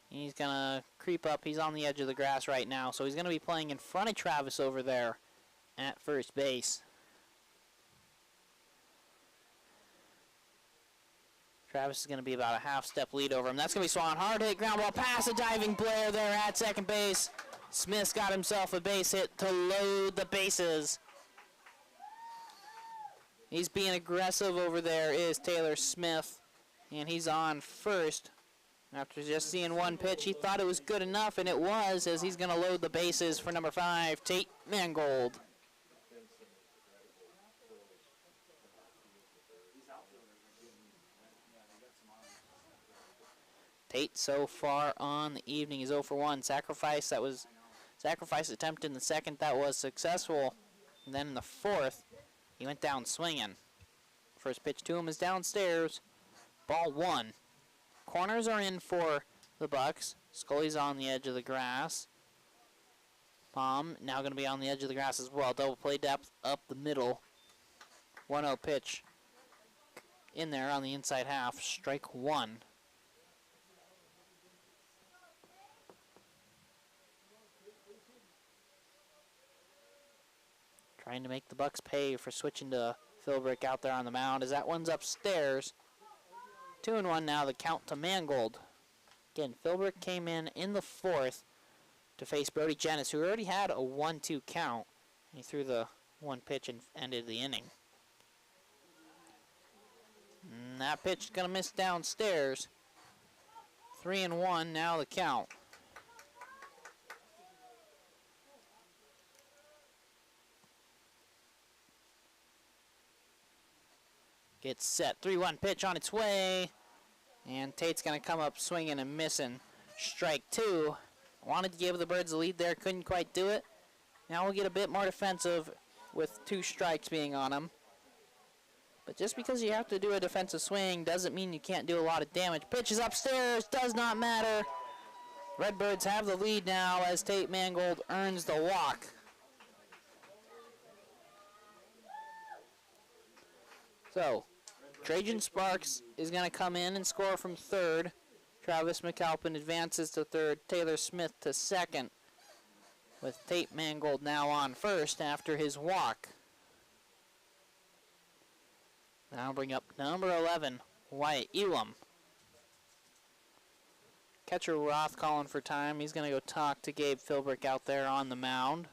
He's going to creep up. He's on the edge of the grass right now, so he's going to be playing in front of Travis over there at first base. Travis is going to be about a half-step lead over him. That's going to be swung. Hard hit, ground ball past a diving Blair there at second base. Smith's got himself a base hit to load the bases. He's being aggressive over there is Taylor Smith, and he's on first. After just seeing one pitch, he thought it was good enough, and it was, as he's going to load the bases for number 5, Tate Mangold. Tate so far on the evening is 0 for 1. Sacrifice attempt in the second that was successful. And then in the fourth, he went down swinging. First pitch to him is downstairs. Ball 1. Corners are in for the Bucs. Scully's on the edge of the grass. Palm now going to be on the edge of the grass as well. Double play depth up the middle. 1-0 pitch in there on the inside half. Strike 1. Trying to make the Bucs pay for switching to Philbrick out there on the mound as that one's upstairs. 2-1 now, the count to Mangold. Again, Philbrick came in the fourth to face Brody Jennings, who already had a 1-2 count. He threw the one pitch and ended the inning. And that pitch is going to miss downstairs. 3-1 now, the count. Gets set. 3-1 pitch on its way. And Tate's going to come up swinging and missing. Strike 2. Wanted to give the Birds the lead there. Couldn't quite do it. Now we'll get a bit more defensive with 2 strikes being on him. But just because you have to do a defensive swing doesn't mean you can't do a lot of damage. Pitch is upstairs. Does not matter. Redbirds have the lead now as Tate Mangold earns the walk. So, Trajan Sparks is going to come in and score from third. Travis McAlpin advances to third. Taylor Smith to second. With Tate Mangold now on first after his walk. Now I'll bring up number 11, Wyatt Elam. Catcher Roth calling for time. He's going to go talk to Gabe Philbrick out there on the mound.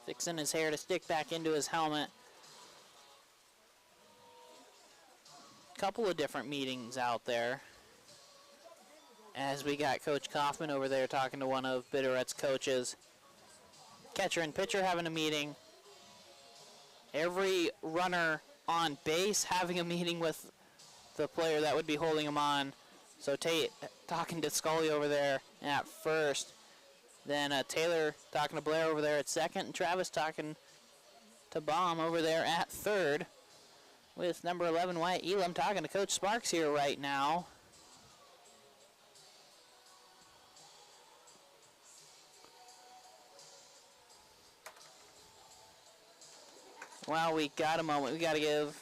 Fixing his hair to stick back into his helmet. Couple of different meetings out there. As we got Coach Kaufman over there talking to one of Bitterroot's coaches. Catcher and pitcher having a meeting. Every runner on base having a meeting with the player that would be holding him on. So Tate talking to Scully over there at first. Then Taylor talking to Blair over there at second. And Travis talking to Baum over there at third. With number 11, Wyatt Elam, talking to Coach Sparks here right now. Well, we got a moment. We got to give,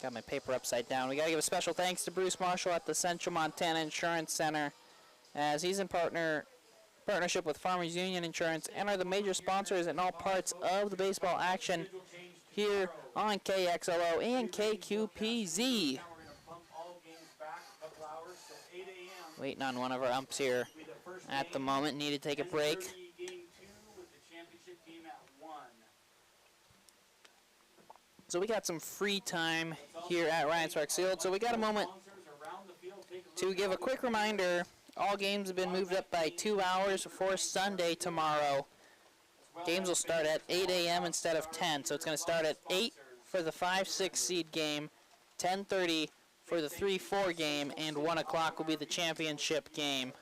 got my paper upside down. We got to give a special thanks to Bruce Marshall at the Central Montana Insurance Center, as he's in partnership with Farmers Union Insurance and are the major sponsors in all parts of the baseball action here on KXLO and KQPZ. Waiting on one of our umps here at the moment. Need to take a break. So we got some free time here at Ryan Sparks Field. So we got a moment to give a quick reminder. All games have been moved up by 2 hours for Sunday tomorrow. Games will start at 8 a.m. instead of 10. So it's going to start at 8 for the 5-6 seed game, 10:30 for the 3-4 game, and 1 o'clock will be the championship game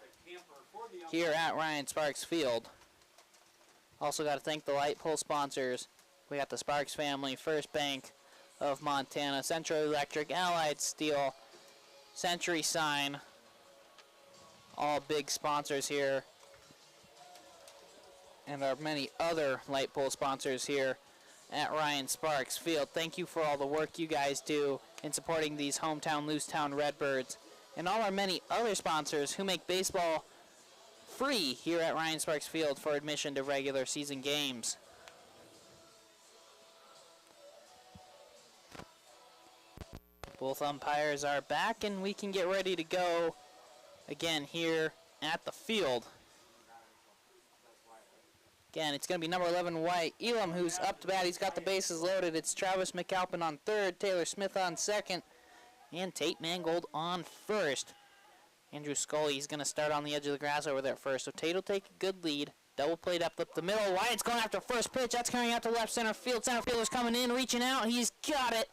here at Ryan Sparks Field. Also got to thank the light pole sponsors. We got the Sparks family, First Bank of Montana, Central Electric, Allied Steel, Century Sign, all big sponsors here, and our many other light pole sponsors here at Ryan Sparks Field. Thank you for all the work you guys do in supporting these hometown Lewistown Redbirds, and all our many other sponsors who make baseball free here at Ryan Sparks Field for admission to regular season games. Both umpires are back, and we can get ready to go again here at the field. Again, it's going to be number 11, White Elam, who's up to bat. He's got the bases loaded. It's Travis McAlpin on third, Taylor Smith on second, and Tate Mangold on first. Andrew Scully's going to start on the edge of the grass over there first. So Tate will take a good lead. Double play up the middle. Wyatt's going after first pitch. That's coming out to left center field. Center fielder's coming in, reaching out. He's got it.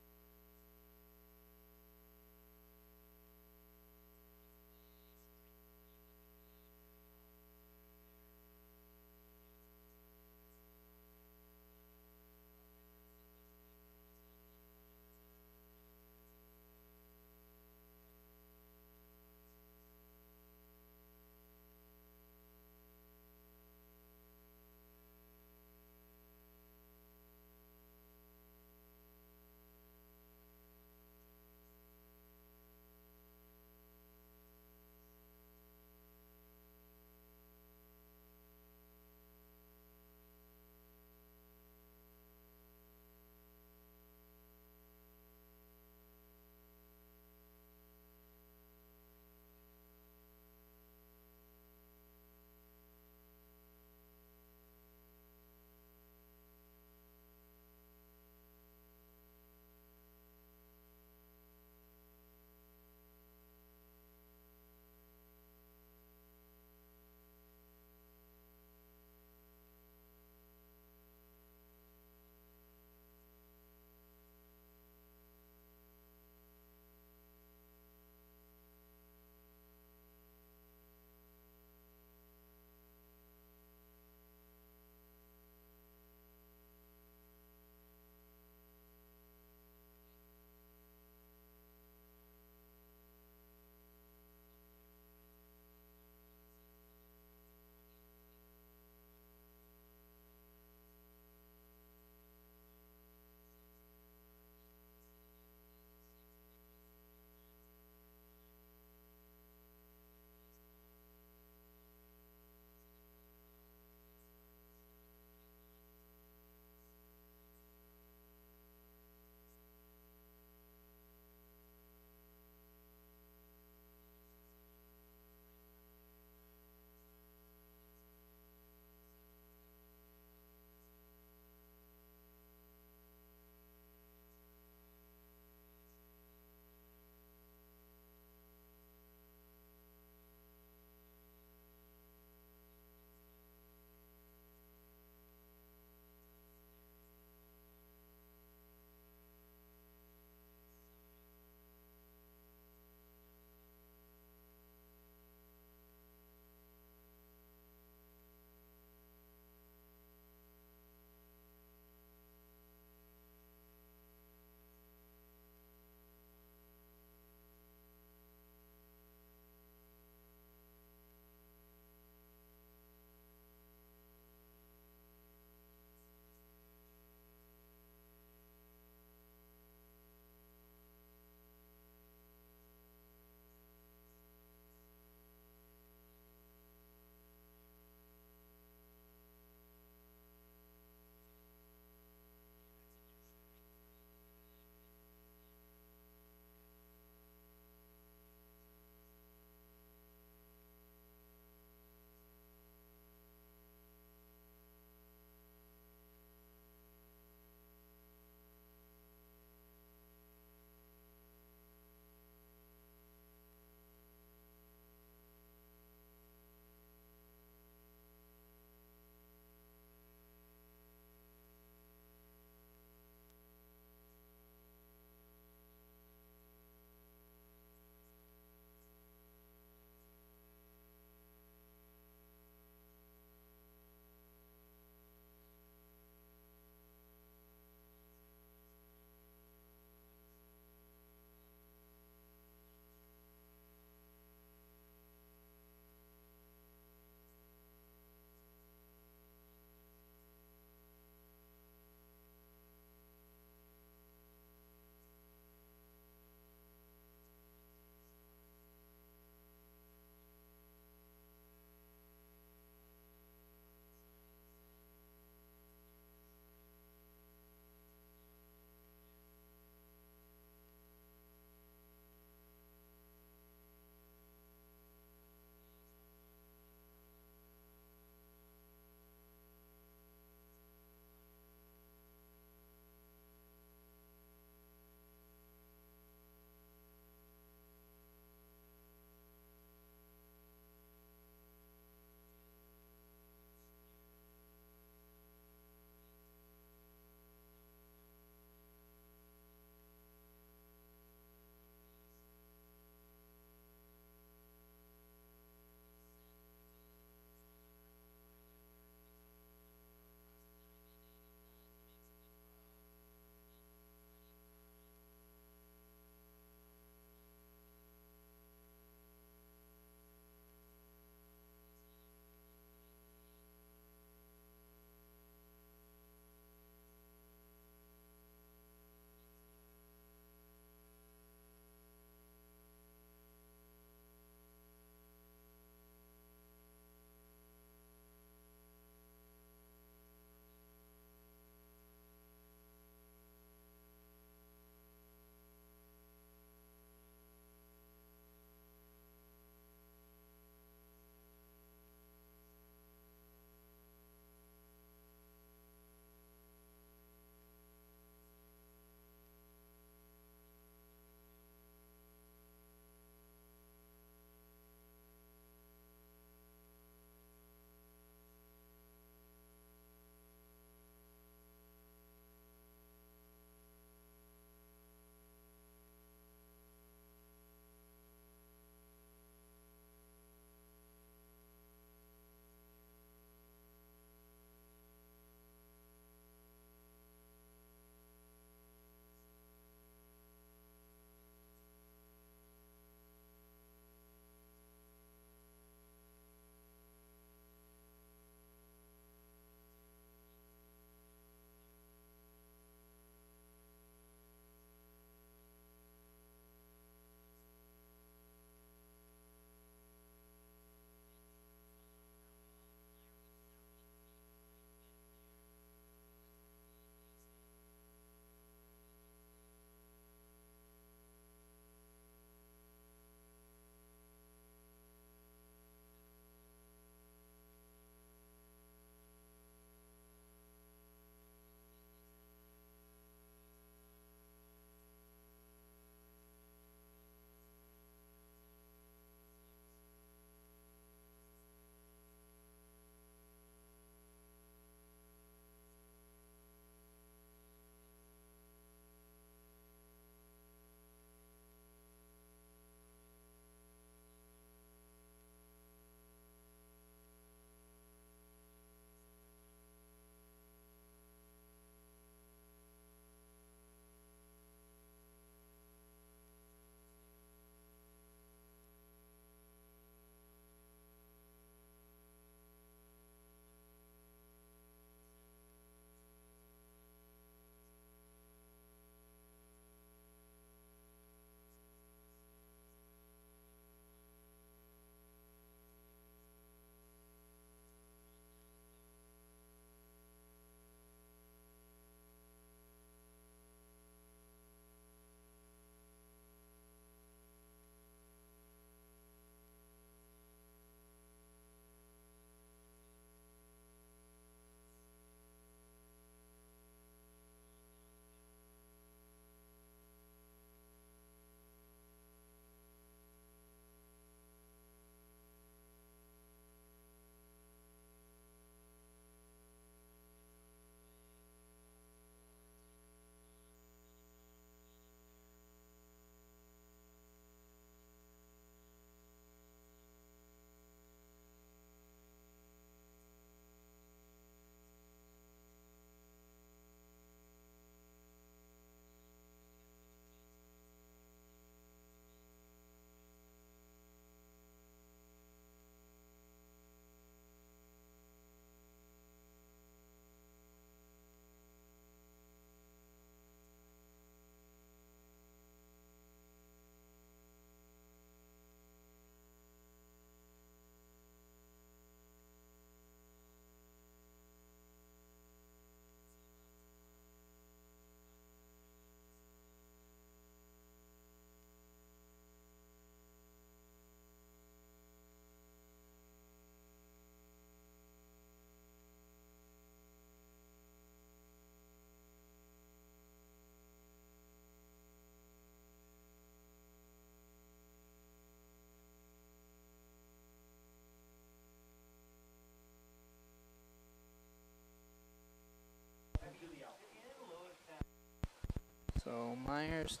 So Myers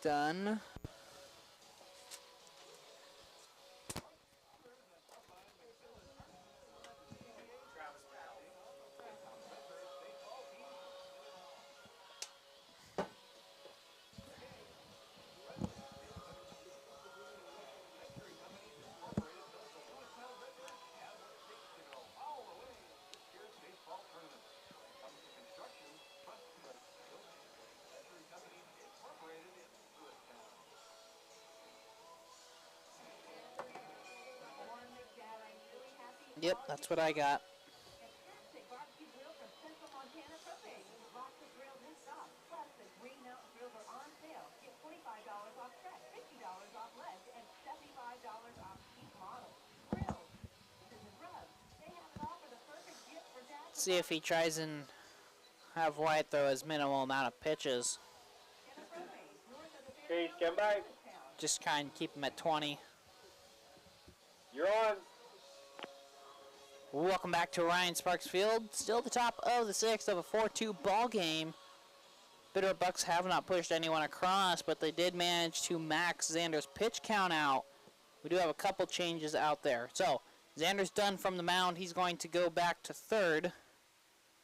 done. Yep, that's what I got. Fantastic barbecue grill from Central Montana Propane. Lots of grills in stock. Plus, the Green Mountain grills are on sale. Get $45 off track, $50 off lead, and $75 off cheap models. Grills and rubs. They have it all for the perfect gift for dad. See if he tries and have Wyatt throw his minimal amount of pitches. Okay, stand by. Just try and keep him at 20. You're on. Welcome back to Ryan Sparks Field. Still the top of the sixth of a 4-2 ball game. Bitterroot Bucs have not pushed anyone across, but they did manage to max Xander's pitch count out. We do have a couple changes out there. So, Xander's done from the mound. He's going to go back to third,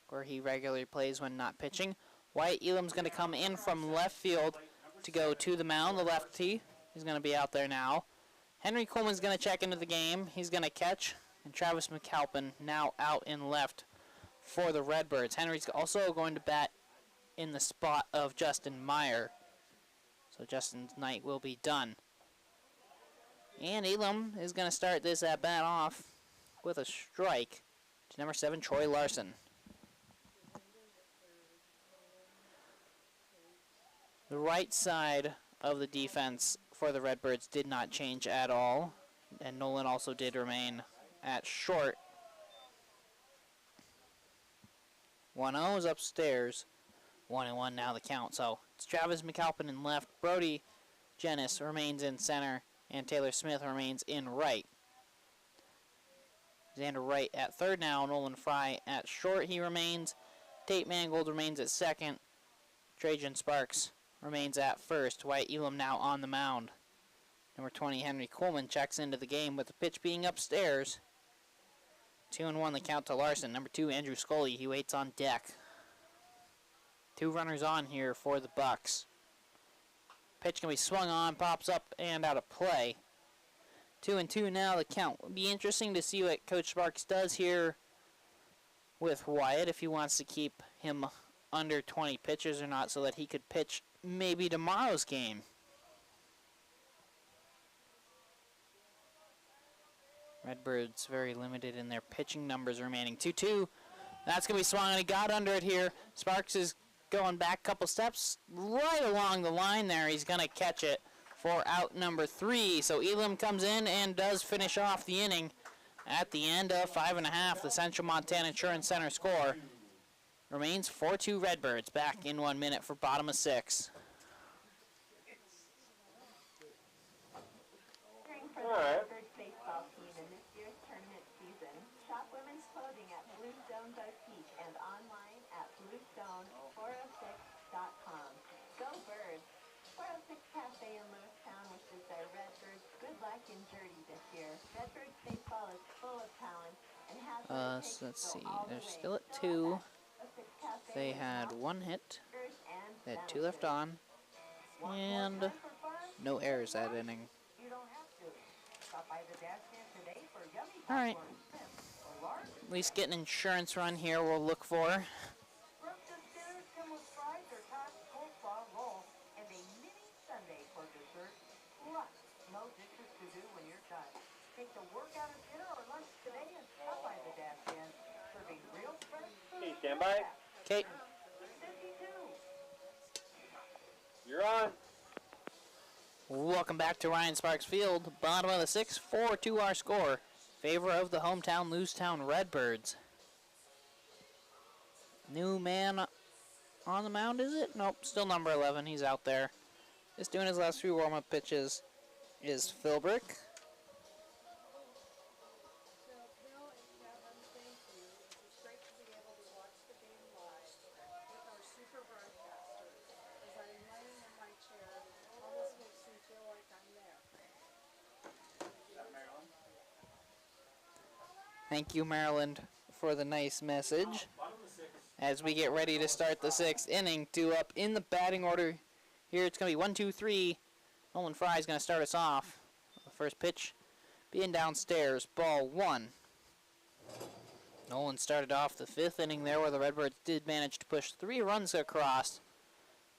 where he regularly plays when not pitching. Wyatt Elam's going to come in from left field to go to the mound, the lefty. He's going to be out there now. Henry Coleman's going to check into the game. He's going to catch. And Travis McAlpin now out in left for the Redbirds. Henry's also going to bat in the spot of Justin Meyer. So Justin's night will be done. And Elam is going to start this at bat off with a strike to number 7, Troy Larson. The right side of the defense for the Redbirds did not change at all. And Nolan also did remain at short. 1-0 is upstairs. 1-1 now the count. So it's Travis McAlpin in left. Brody Jennis remains in center. And Taylor Smith remains in right. Xander Wright at third now. Nolan Fry at short. He remains. Tate Mangold remains at second. Trajan Sparks remains at first. Wyatt Elam now on the mound. Number 20, Henry Coleman, checks into the game with the pitch being upstairs. 2-1 the count to Larson. Number 2, Andrew Scully, he waits on deck. 2 runners on here for the Bucs. Pitch can be swung on, pops up, and out of play. 2-2 now the count. It'll be interesting to see what Coach Sparks does here with Wyatt, if he wants to keep him under 20 pitches or not, so that he could pitch maybe tomorrow's game. Redbirds very limited in their pitching numbers remaining. 2-2. That's going to be swung, and he got under it here. Sparks is going back a couple steps right along the line there. He's going to catch it for out number 3. So Elam comes in and does finish off the inning at the end of 5.5. The Central Montana Insurance Center score remains 4-2 Redbirds. Back in 1 minute for bottom of 6. All right. Baseball team in this year's tournament season. Shop women's clothing at Bluestone Boutique and online at bluestone406.com. Go Birds! 406 Cafe in Lewistown wishes their Redbirds good luck in Gjerde this year. Redbirds baseball is full of talent and has what it takes So let's to see. go all the They're way. still at Go 2. Ahead. 406 Cafe They is had now 1 hit. and They had 2 left sandwiches. on. Want more And fun for fun? no errors that inning. You don't have to. Stop by the dash stand today for yummy All right. popcorn, chips, or large At least get an insurance run here we'll look for. breakfast dinners come with fries or topped coleslaw roll and a mini sundae for dessert. Plus, no dishes to do when you're done. Take the workout as dinner or lunch today and stop by the dash stand, serving real fresh food. Okay, stand by. Okay. 52. You're on. Welcome back to Ryan Sparks Field. Bottom of the 6th, 4-2 our score. Favor of the hometown Lewistown Redbirds. New man on the mound, is it? Nope, still number 11. He's out there. Just doing his last few warm-up pitches is Philbrick. So, Bill and Kevin, thank you. It's great to be able to watch the game live with our super broadcasters. As I Thank you, Maryland, for the nice message. Bottom of the sixth. As we get ready to start the 6th inning, 2 up in the batting order. Here it's going to be 1, 2, 3. Nolan Fry is going to start us off. The first pitch being downstairs, ball 1. Nolan started off the 5th inning there where the Redbirds did manage to push 3 runs across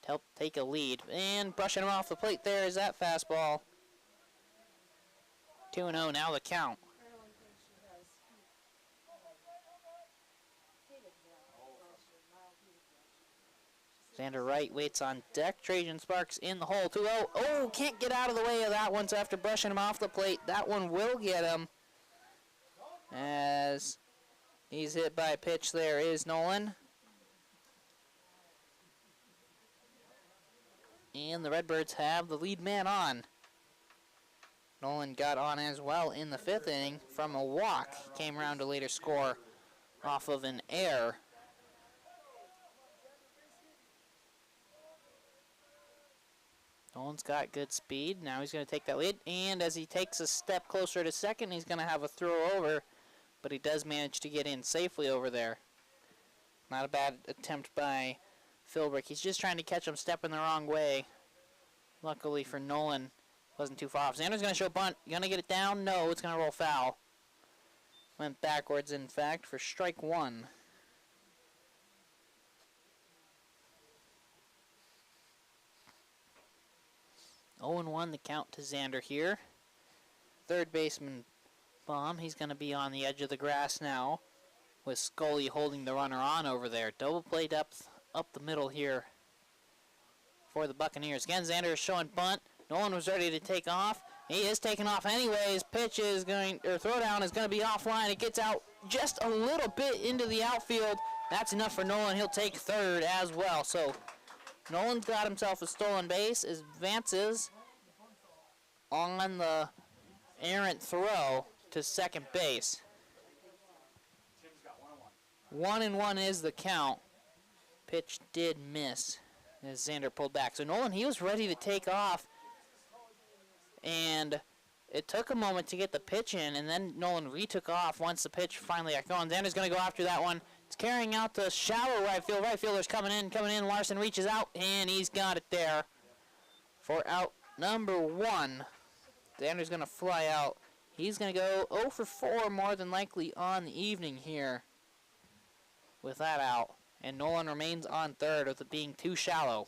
to help take a lead. And brushing him off the plate there is that fastball. 2-0 now the count. Marilyn thinks she has heat exhaustion, mild heat exhaustion. Xander Wright waits on deck. Trajan Sparks in the hole. 2-0. Oh, can't get out of the way of that one. So after brushing him off the plate, that one will get him. As he's hit by a pitch there is Nolan. And the Redbirds have the lead man on. Nolan got on as well in the 5th inning from a walk. Came around to later score off of an error. Nolan's got good speed. Now he's going to take that lead. And as he takes a step closer to second, he's going to have a throw over. But he does manage to get in safely over there. Not a bad attempt by Philbrick. He's just trying to catch him stepping the wrong way. Luckily for Nolan, wasn't too far off. Xander's going to show bunt. Going to get it down? No, it's going to roll foul. Went backwards, in fact, for strike 1. Oh and 1 the count to Xander here. Third baseman Baum. He's going to be on the edge of the grass now, with Scully holding the runner on over there. Double play depth up the middle here for the Buccaneers. Again, Xander is showing bunt. Nolan was ready to take off. He is taking off anyways. Pitch is going, or throwdown is going to be offline. It gets out just a little bit into the outfield. That's enough for Nolan. He'll take third as well. So Nolan's got himself a stolen base. Advances on the errant throw to second base. 1-1 is the count. Pitch did miss as Xander pulled back. So Nolan, he was ready to take off. And it took a moment to get the pitch in, and then Nolan retook off once the pitch finally got going. Xander's going to go after that one. It's carrying out the shallow right field. Right fielder's coming in. Larson reaches out, and he's got it there for out number 1. Xander's going to fly out. He's going to go 0 for 4 more than likely on the evening here with that out. And Nolan remains on third with it being too shallow.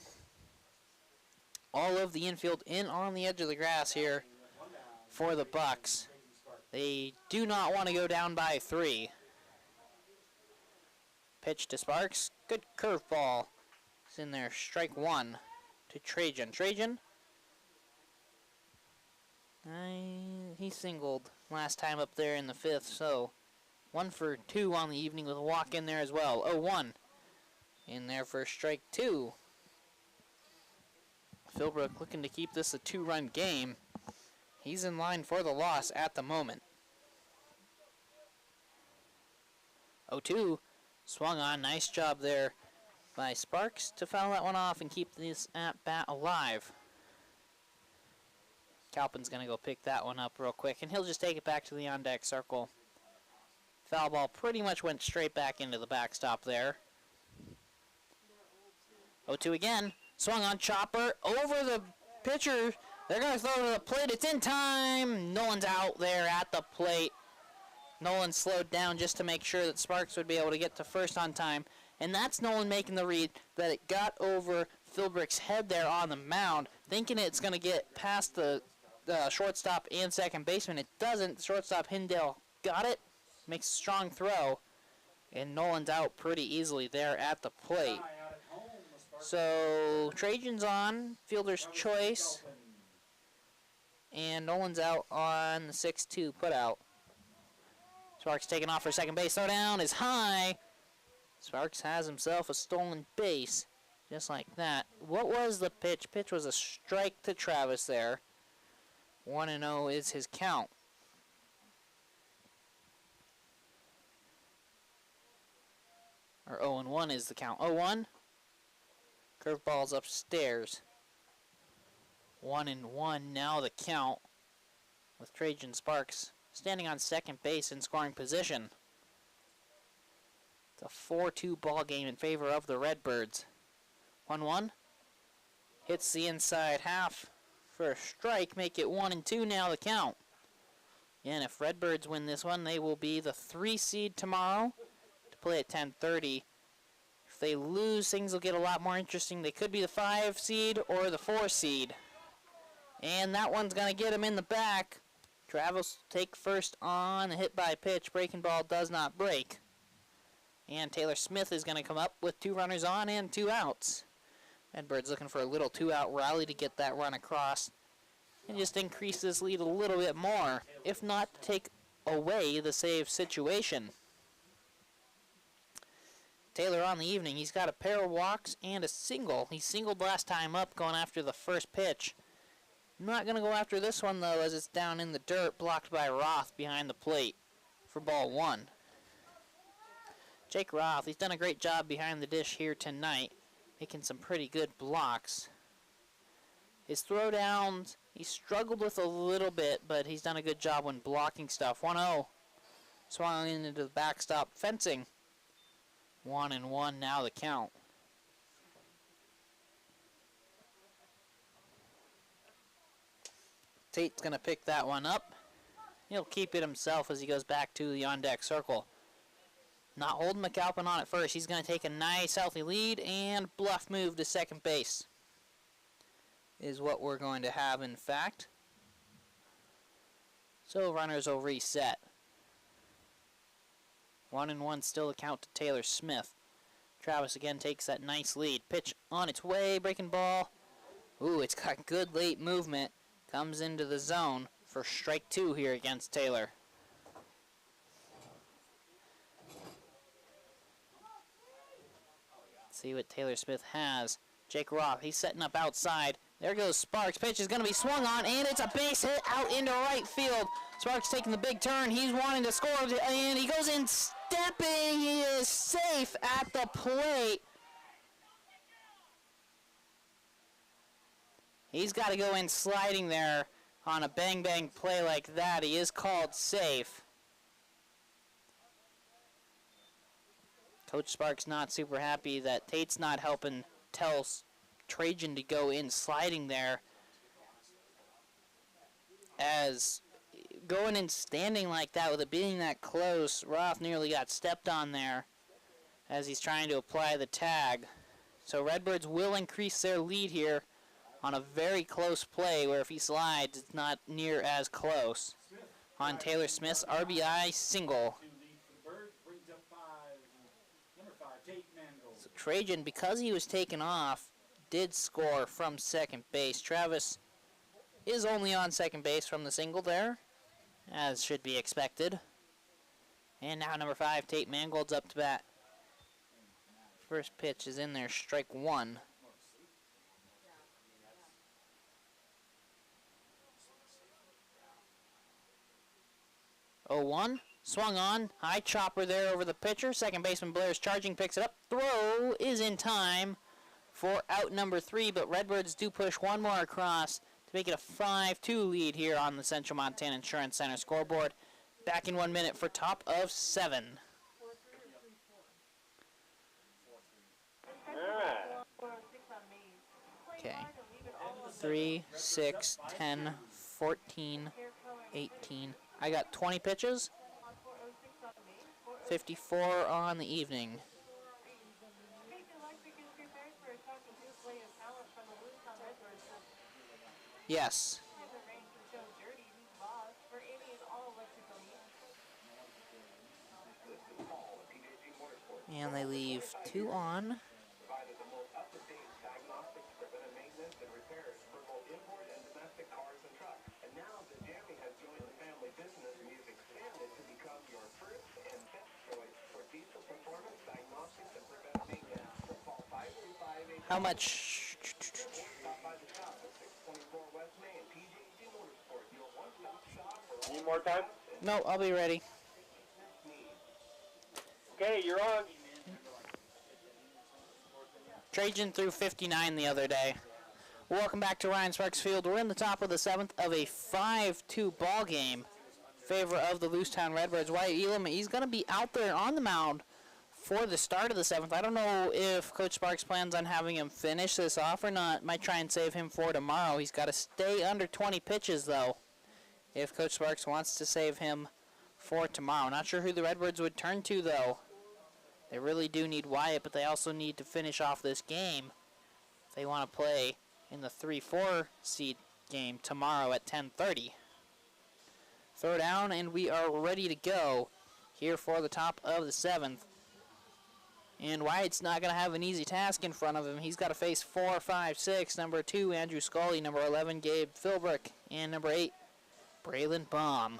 All of the infield in on the edge of the grass here for the Bucs. They do not want to go down by 3. Pitch to Sparks. Good curveball. It's in there. Strike 1 to Trajan. Trajan, he singled last time up there in the 5th, so 1 for 2 on the evening with a walk in there as well. 0-1 in there for strike 2. Philbrook looking to keep this a 2-run game. He's in line for the loss at the moment. 0-2 swung on. Nice job there by Sparks to foul that one off and keep this at-bat alive. Calpin's going to go pick that one up real quick, and he'll just take it back to the on-deck circle. Foul ball pretty much went straight back into the backstop there. 0-2 again. Swung on, chopper over the pitcher. They're going to throw to the plate. It's in time. Nolan's out there at the plate. Nolan slowed down just to make sure that Sparks would be able to get to first on time. And that's Nolan making the read that it got over Philbrick's head there on the mound, thinking it's going to get past the shortstop and second baseman. It doesn't. Shortstop Hindale got it. Makes a strong throw. And Nolan's out pretty easily there at the plate. So Trajan's on, fielder's choice, and Nolan's out on the 6-2 putout. Sparks taking off for second base. Throw down is high. Sparks has himself a stolen base, just like that. What was the pitch? Pitch was a strike to Travis there. 1-0 is his count. Or 0-1 is the count. 0-1. Curveball's upstairs. 1-1 now the count with Trajan Sparks standing on second base in scoring position. It's a 4-2 ball game in favor of the Redbirds. 1-1. Hits the inside half for a strike, make it 1-2 now the count. And if Redbirds win this one, they will be the 3 seed tomorrow to play at 10:30. If they lose, things will get a lot more interesting. They could be the 5 seed or the 4 seed. And that one's going to get him in the back. Travis take first on a hit by pitch. Breaking ball does not break. And Taylor Smith is going to come up with 2 runners on and 2 outs. Redbirds looking for a little 2-out rally to get that run across and just increase this lead a little bit more, if not to take away the save situation. Taylor on the evening, he's got a pair of walks and a single. He singled last time up going after the first pitch. Not going to go after this one though, as it's down in the dirt, blocked by Roth behind the plate for ball 1. Jake Roth, he's done a great job behind the dish here tonight, making some pretty good blocks. His throwdowns, he struggled with a little bit, but he's done a good job when blocking stuff. 1-0. Swung into the backstop fencing. 1-1 now the count. Tate's going to pick that one up. He'll keep it himself as he goes back to the on-deck circle. Not holding McAlpin on at first. He's going to take a nice healthy lead and bluff move to second base is what we're going to have, in fact. So runners will reset. 1-1 still the count to Taylor Smith. Travis again takes that nice lead. Pitch on its way, breaking ball. Ooh, it's got good late movement. Comes into the zone for strike 2 here against Taylor. See what Taylor Smith has. Jake Roth, he's setting up outside. There goes Sparks. Pitch is going to be swung on, and it's a base hit out into right field. Sparks taking the big turn. He's wanting to score, and he goes in stepping. He is safe at the plate. He's got to go in sliding there on a bang-bang play like that. He is called safe. Coach Sparks not super happy that Tate's not helping tell Trajan to go in sliding there, as going and standing like that with it being that close, Roth nearly got stepped on there as he's trying to apply the tag. So Redbirds will increase their lead here on a very close play where if he slides, it's not near as close. On Taylor Smith's RBI single. So Trajan, because he was taken off, did score from second base. Travis is only on second base from the single there, as should be expected. And now number 5, Tate Mangold's up to bat. First pitch is in there, strike 1. 0-1, swung on, high chopper there over the pitcher. Second baseman Blair's charging, picks it up. Throw is in time for out number 3, but Redbirds do push one more across to make it a 5-2 lead here on the Central Montana Insurance Center scoreboard. Back in 1 minute for top of 7. Okay. 3, 6, 10, 14, 18. I got 20 pitches. 54 on the evening. Yes. And they leave 2 on. How much? Need more time? No, I'll be ready. Okay, you're on. Trajan threw 59 the other day. Welcome back to Ryan Sparks Field. We're in the top of the 7th of a 5-2 ball game favor of the Lewistown Redbirds. Wyatt Elam, he's going to be out there on the mound for the start of the 7th. I don't know if Coach Sparks plans on having him finish this off or not. Might try and save him for tomorrow. He's got to stay under 20 pitches, though, if Coach Sparks wants to save him for tomorrow. Not sure who the Redbirds would turn to, though. They really do need Wyatt, but they also need to finish off this game if they want to play in the 3-4 seed game tomorrow at 10:30. Throw down, and we are ready to go here for the top of the 7th. And Wyatt's not going to have an easy task in front of him. He's got to face 4, 5, 6, number 2, Andrew Scully, number 11, Gabe Philbrick, and number 8, Braylon Baum.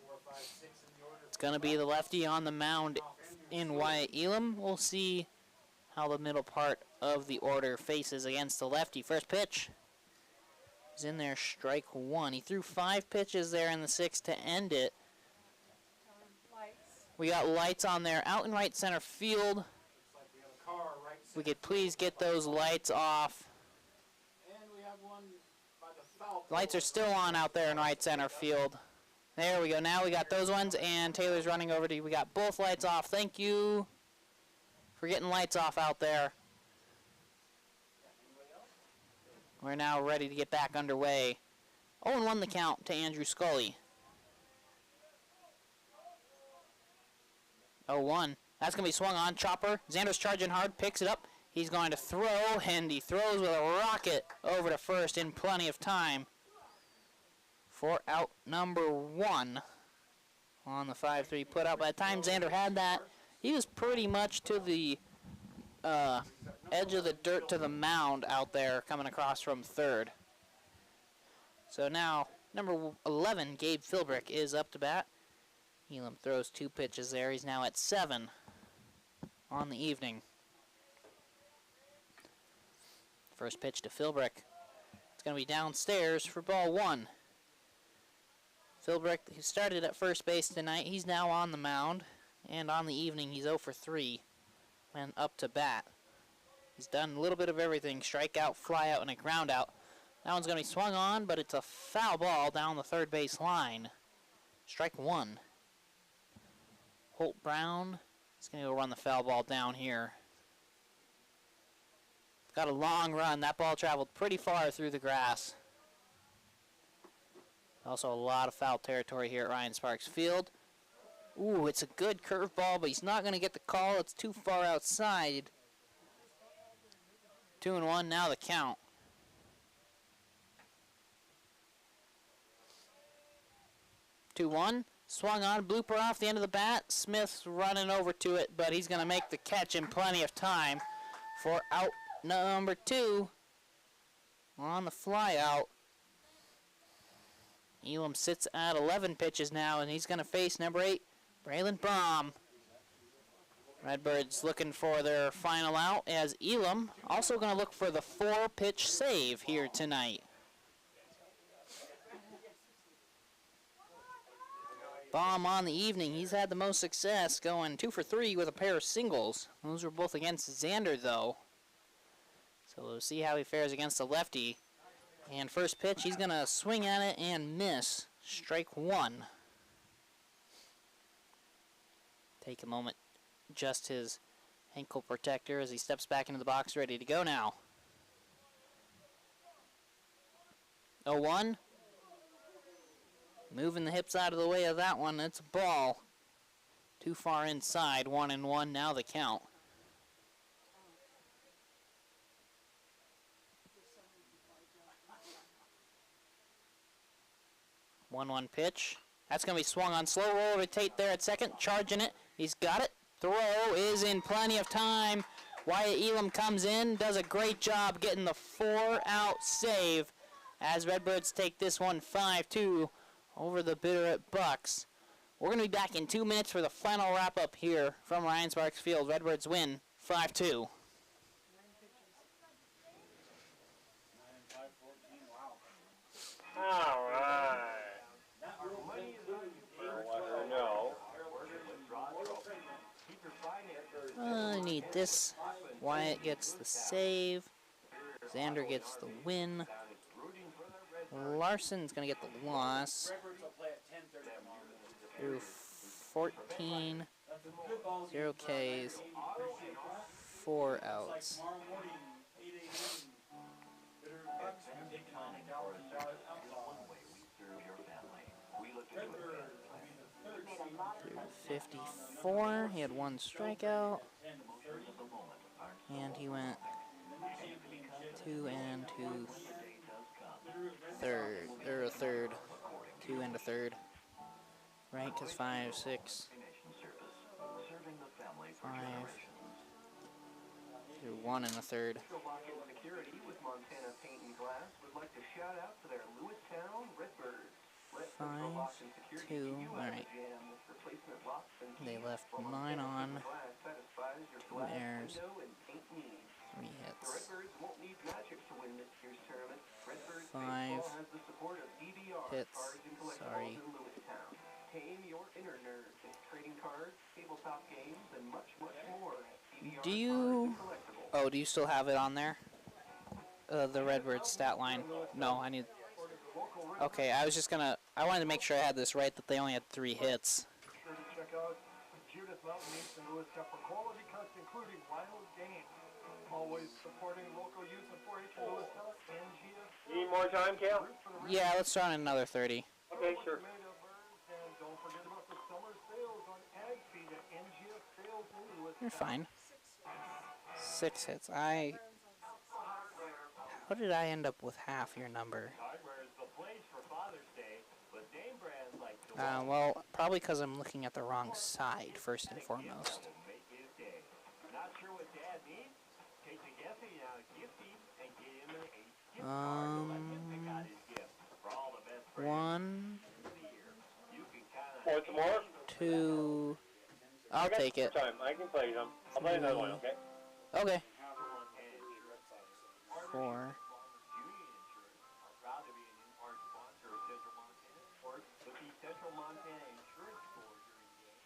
4, 5, 6 in the order. It's going to be the lefty on the mound in Wyatt Elam. We'll see how the middle part of the order faces against the lefty. First pitch is in there, strike 1. He threw 5 pitches there in the 6th to end it. Lights. We got lights on there out in right center field. Looks like we have a car right We center. could please get those lights off. And we have one by the foul. Lights are still on out there in right center field. There we go. Now we got those ones, and Taylor's running over to you. We got both lights off. Thank you for getting lights off out there. We're now ready to get back underway. 0-1 the count to Andrew Scully. 0-1. That's going to be swung on. Chopper. Xander's charging hard. Picks it up. He's going to throw, and he throws with a rocket over to first in plenty of time for out number 1 on the 5-3 put out. By the time Xander had that, he was pretty much to the edge of the dirt to the mound out there coming across from third. So now, number 11, Gabe Philbrick, is up to bat. Elam throws 2 pitches there. He's now at 7 on the evening. First pitch to Philbrick. It's going to be downstairs for ball 1. Philbrick, who started at first base tonight, he's now on the mound. And on the evening, he's 0 for 3 when up to bat. He's done a little bit of everything. Strikeout, flyout, and a groundout. That one's going to be swung on, but it's a foul ball down the third base line. Strike 1. Holt Brown is going to go run the foul ball down here. Got a long run. That ball traveled pretty far through the grass. Also a lot of foul territory here at Ryan Sparks Field. Ooh, it's a good curveball, but he's not going to get the call. It's too far outside. 2-1, now the count. Two one, swung on, blooper off the end of the bat. Smith's running over to it, but he's going to make the catch in plenty of time for out number 2 on the fly out. Elam sits at 11 pitches now, and he's going to face number 8, Braylon Baum. Redbirds looking for their final out, as Elam also going to look for the 4-pitch save here tonight. Baum on the evening, he's had the most success, going 2 for 3 with a pair of singles. Those were both against Xander, though. So we'll see how he fares against the lefty. And first pitch, he's going to swing at it and miss. Strike 1. Take a moment, adjust his ankle protector as he steps back into the box, ready to go now. 0-1. Moving the hips out of the way of that one. It's a ball. Too far inside. 1-1. Now the count. One pitch. That's going to be swung on. Slow roll to Tate there at second. Charging it. He's got it. Throw is in plenty of time. Wyatt Elam comes in. Does a great job getting the 4-out save as Redbirds take this one 5-2 over the Bitterroot Bucs. We're going to be back in 2 minutes for the final wrap-up here from Ryan Sparks Field. Redbirds win 5-2. 9 and 5, 14. Wow. All right. That will conclude No. I need this. Wyatt gets the save. Xander gets the win. Larson's going to get the loss. Redbirds will play at 10:30 tomorrow. Through 14, That's a good ball 0 game. Ks, Appreciate that. 4 Looks like outs. tomorrow morning, 8 a.m. Bitterroot Bucs will be taking on the Gallatin Valley Outlaws. Redbirds will be the third seed. Through 54, he had 1 strikeout, and he went 2 and 2 third, or a third, 2 and a third, right? Because 5, 6, 5, through 1 and a third. Security with Montana Paint and Glass would like to shout out to their Lewistown Redbirds. 5, 2, alright. They left 9 on, 2 errors, 3 hits. 5 hits, sorry. Do you still have it on there? The Redbirds stat line? No, I need... Okay, I wanted to make sure I had this right, that they only had 3 hits. Sure to check out Gjerde Mountain East and Lewistown for quality cuts, including wild game. Always supporting local youth and 4-H in Lewistown, NGF. You need more time, Cal? Yeah, let's throw in another 30. Okay, sure. And don't forget about the summer sales on ag feed at NGF Sales in Lewistown. You're fine. 6 hits. How did I end up with half your number? Well, probably because I'm looking at the wrong side, first and foremost. One, Want some more? 2, I'll take it. Time. I can play them. I'll play another one, okay? Okay. 4, Central Montana Insurance Store during games.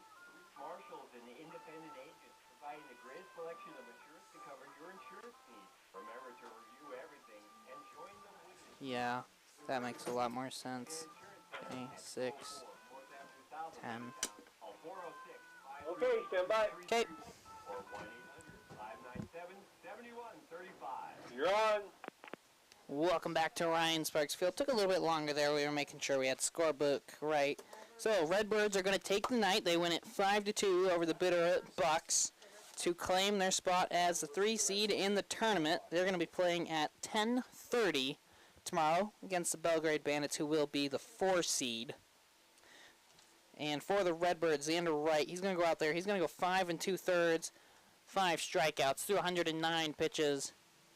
Marshals and independent agents providing the greatest selection of insurance to cover your insurance needs. Remember to review everything and join them with yeah, that makes a lot more sense. Okay, 6, 10. Okay, stand by. Okay. or 1-800-597-7135. You're on. Welcome back to Ryan Sparks Field. Took a little bit longer there. We were making sure we had the scorebook right. So, Redbirds are going to take the night. They win it 5-2 over the Bitterroot Bucs to claim their spot as the 3 seed in the tournament. They're going to be playing at 10:30 tomorrow against the Belgrade Bandits, who will be the 4 seed. And for the Redbirds, Xander Wright, he's going to go out there. He's going to go 5 2/3, 5 strikeouts through 109 pitches.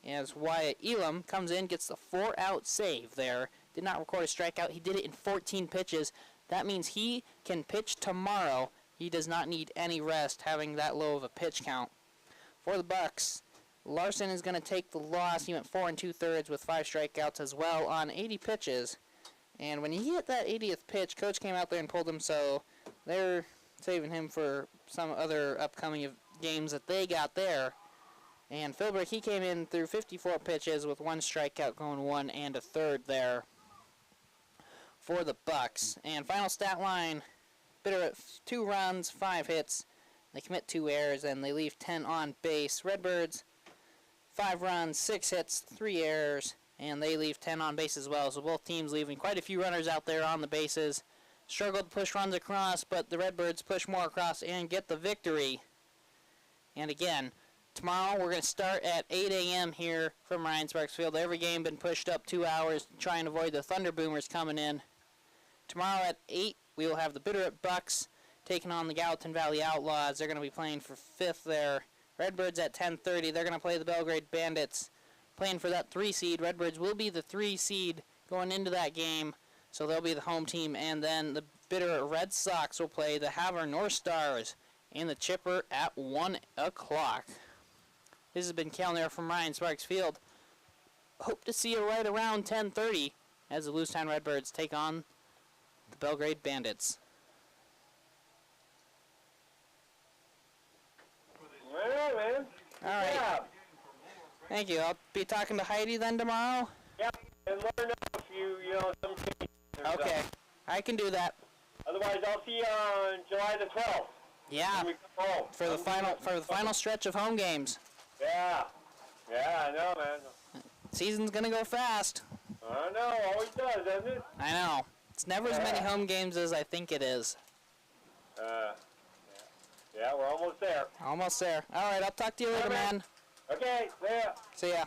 As Wyatt Elam comes in, gets the 4-out save there. Did not record a strikeout. He did it in 14 pitches. That means he can pitch tomorrow. He does not need any rest having that low of a pitch count. For the Bucs, Larson is going to take the loss. He went 4 2/3 with 5 strikeouts as well on 80 pitches. And when he hit that 80th pitch, Coach came out there and pulled him, so they're saving him for some other upcoming games that they got there. And Philbrick, he came in through 54 pitches with 1 strikeout, going 1 1/3 there for the Bucs. And final stat line, Bitterroot 2 runs, 5 hits. They commit 2 errors, and they leave 10 on base. Redbirds, 5 runs, 6 hits, 3 errors, and they leave 10 on base as well. So both teams leaving quite a few runners out there on the bases. Struggled to push runs across, but the Redbirds push more across and get the victory. And again, tomorrow we're going to start at 8 a.m. here from Ryan Sparks Field. Every game been pushed up 2 hours to try and avoid the Thunder Boomers coming in. Tomorrow at 8, we will have the Bitterroot Bucs taking on the Gallatin Valley Outlaws. They're going to be playing for 5th there. Redbirds at 10:30. They're going to play the Belgrade Bandits, playing for that 3 seed. Redbirds will be the 3 seed going into that game, so they'll be the home team. And then the Bitterroot Red Sox will play the Havre North Stars in the Chipper at 1 o'clock. This has been Cal Nair from Ryan Sparks Field. Hope to see you right around 10:30 as the Lewistown Redbirds take on the Belgrade Bandits. Well, man. All right. Yeah. Thank you. I'll be talking to Heidi then tomorrow. Yeah. And let her know if you I can do that. Otherwise, I'll see you on July the 12th. Yeah. When we come home. For the final stretch of home games. Yeah. Yeah, I know, man. Season's gonna go fast. I know, always does, doesn't it? I know. It's never as many home games as I think it is. Yeah, we're almost there. Almost there. All right, I'll talk to you later, man. Okay, yeah. See ya.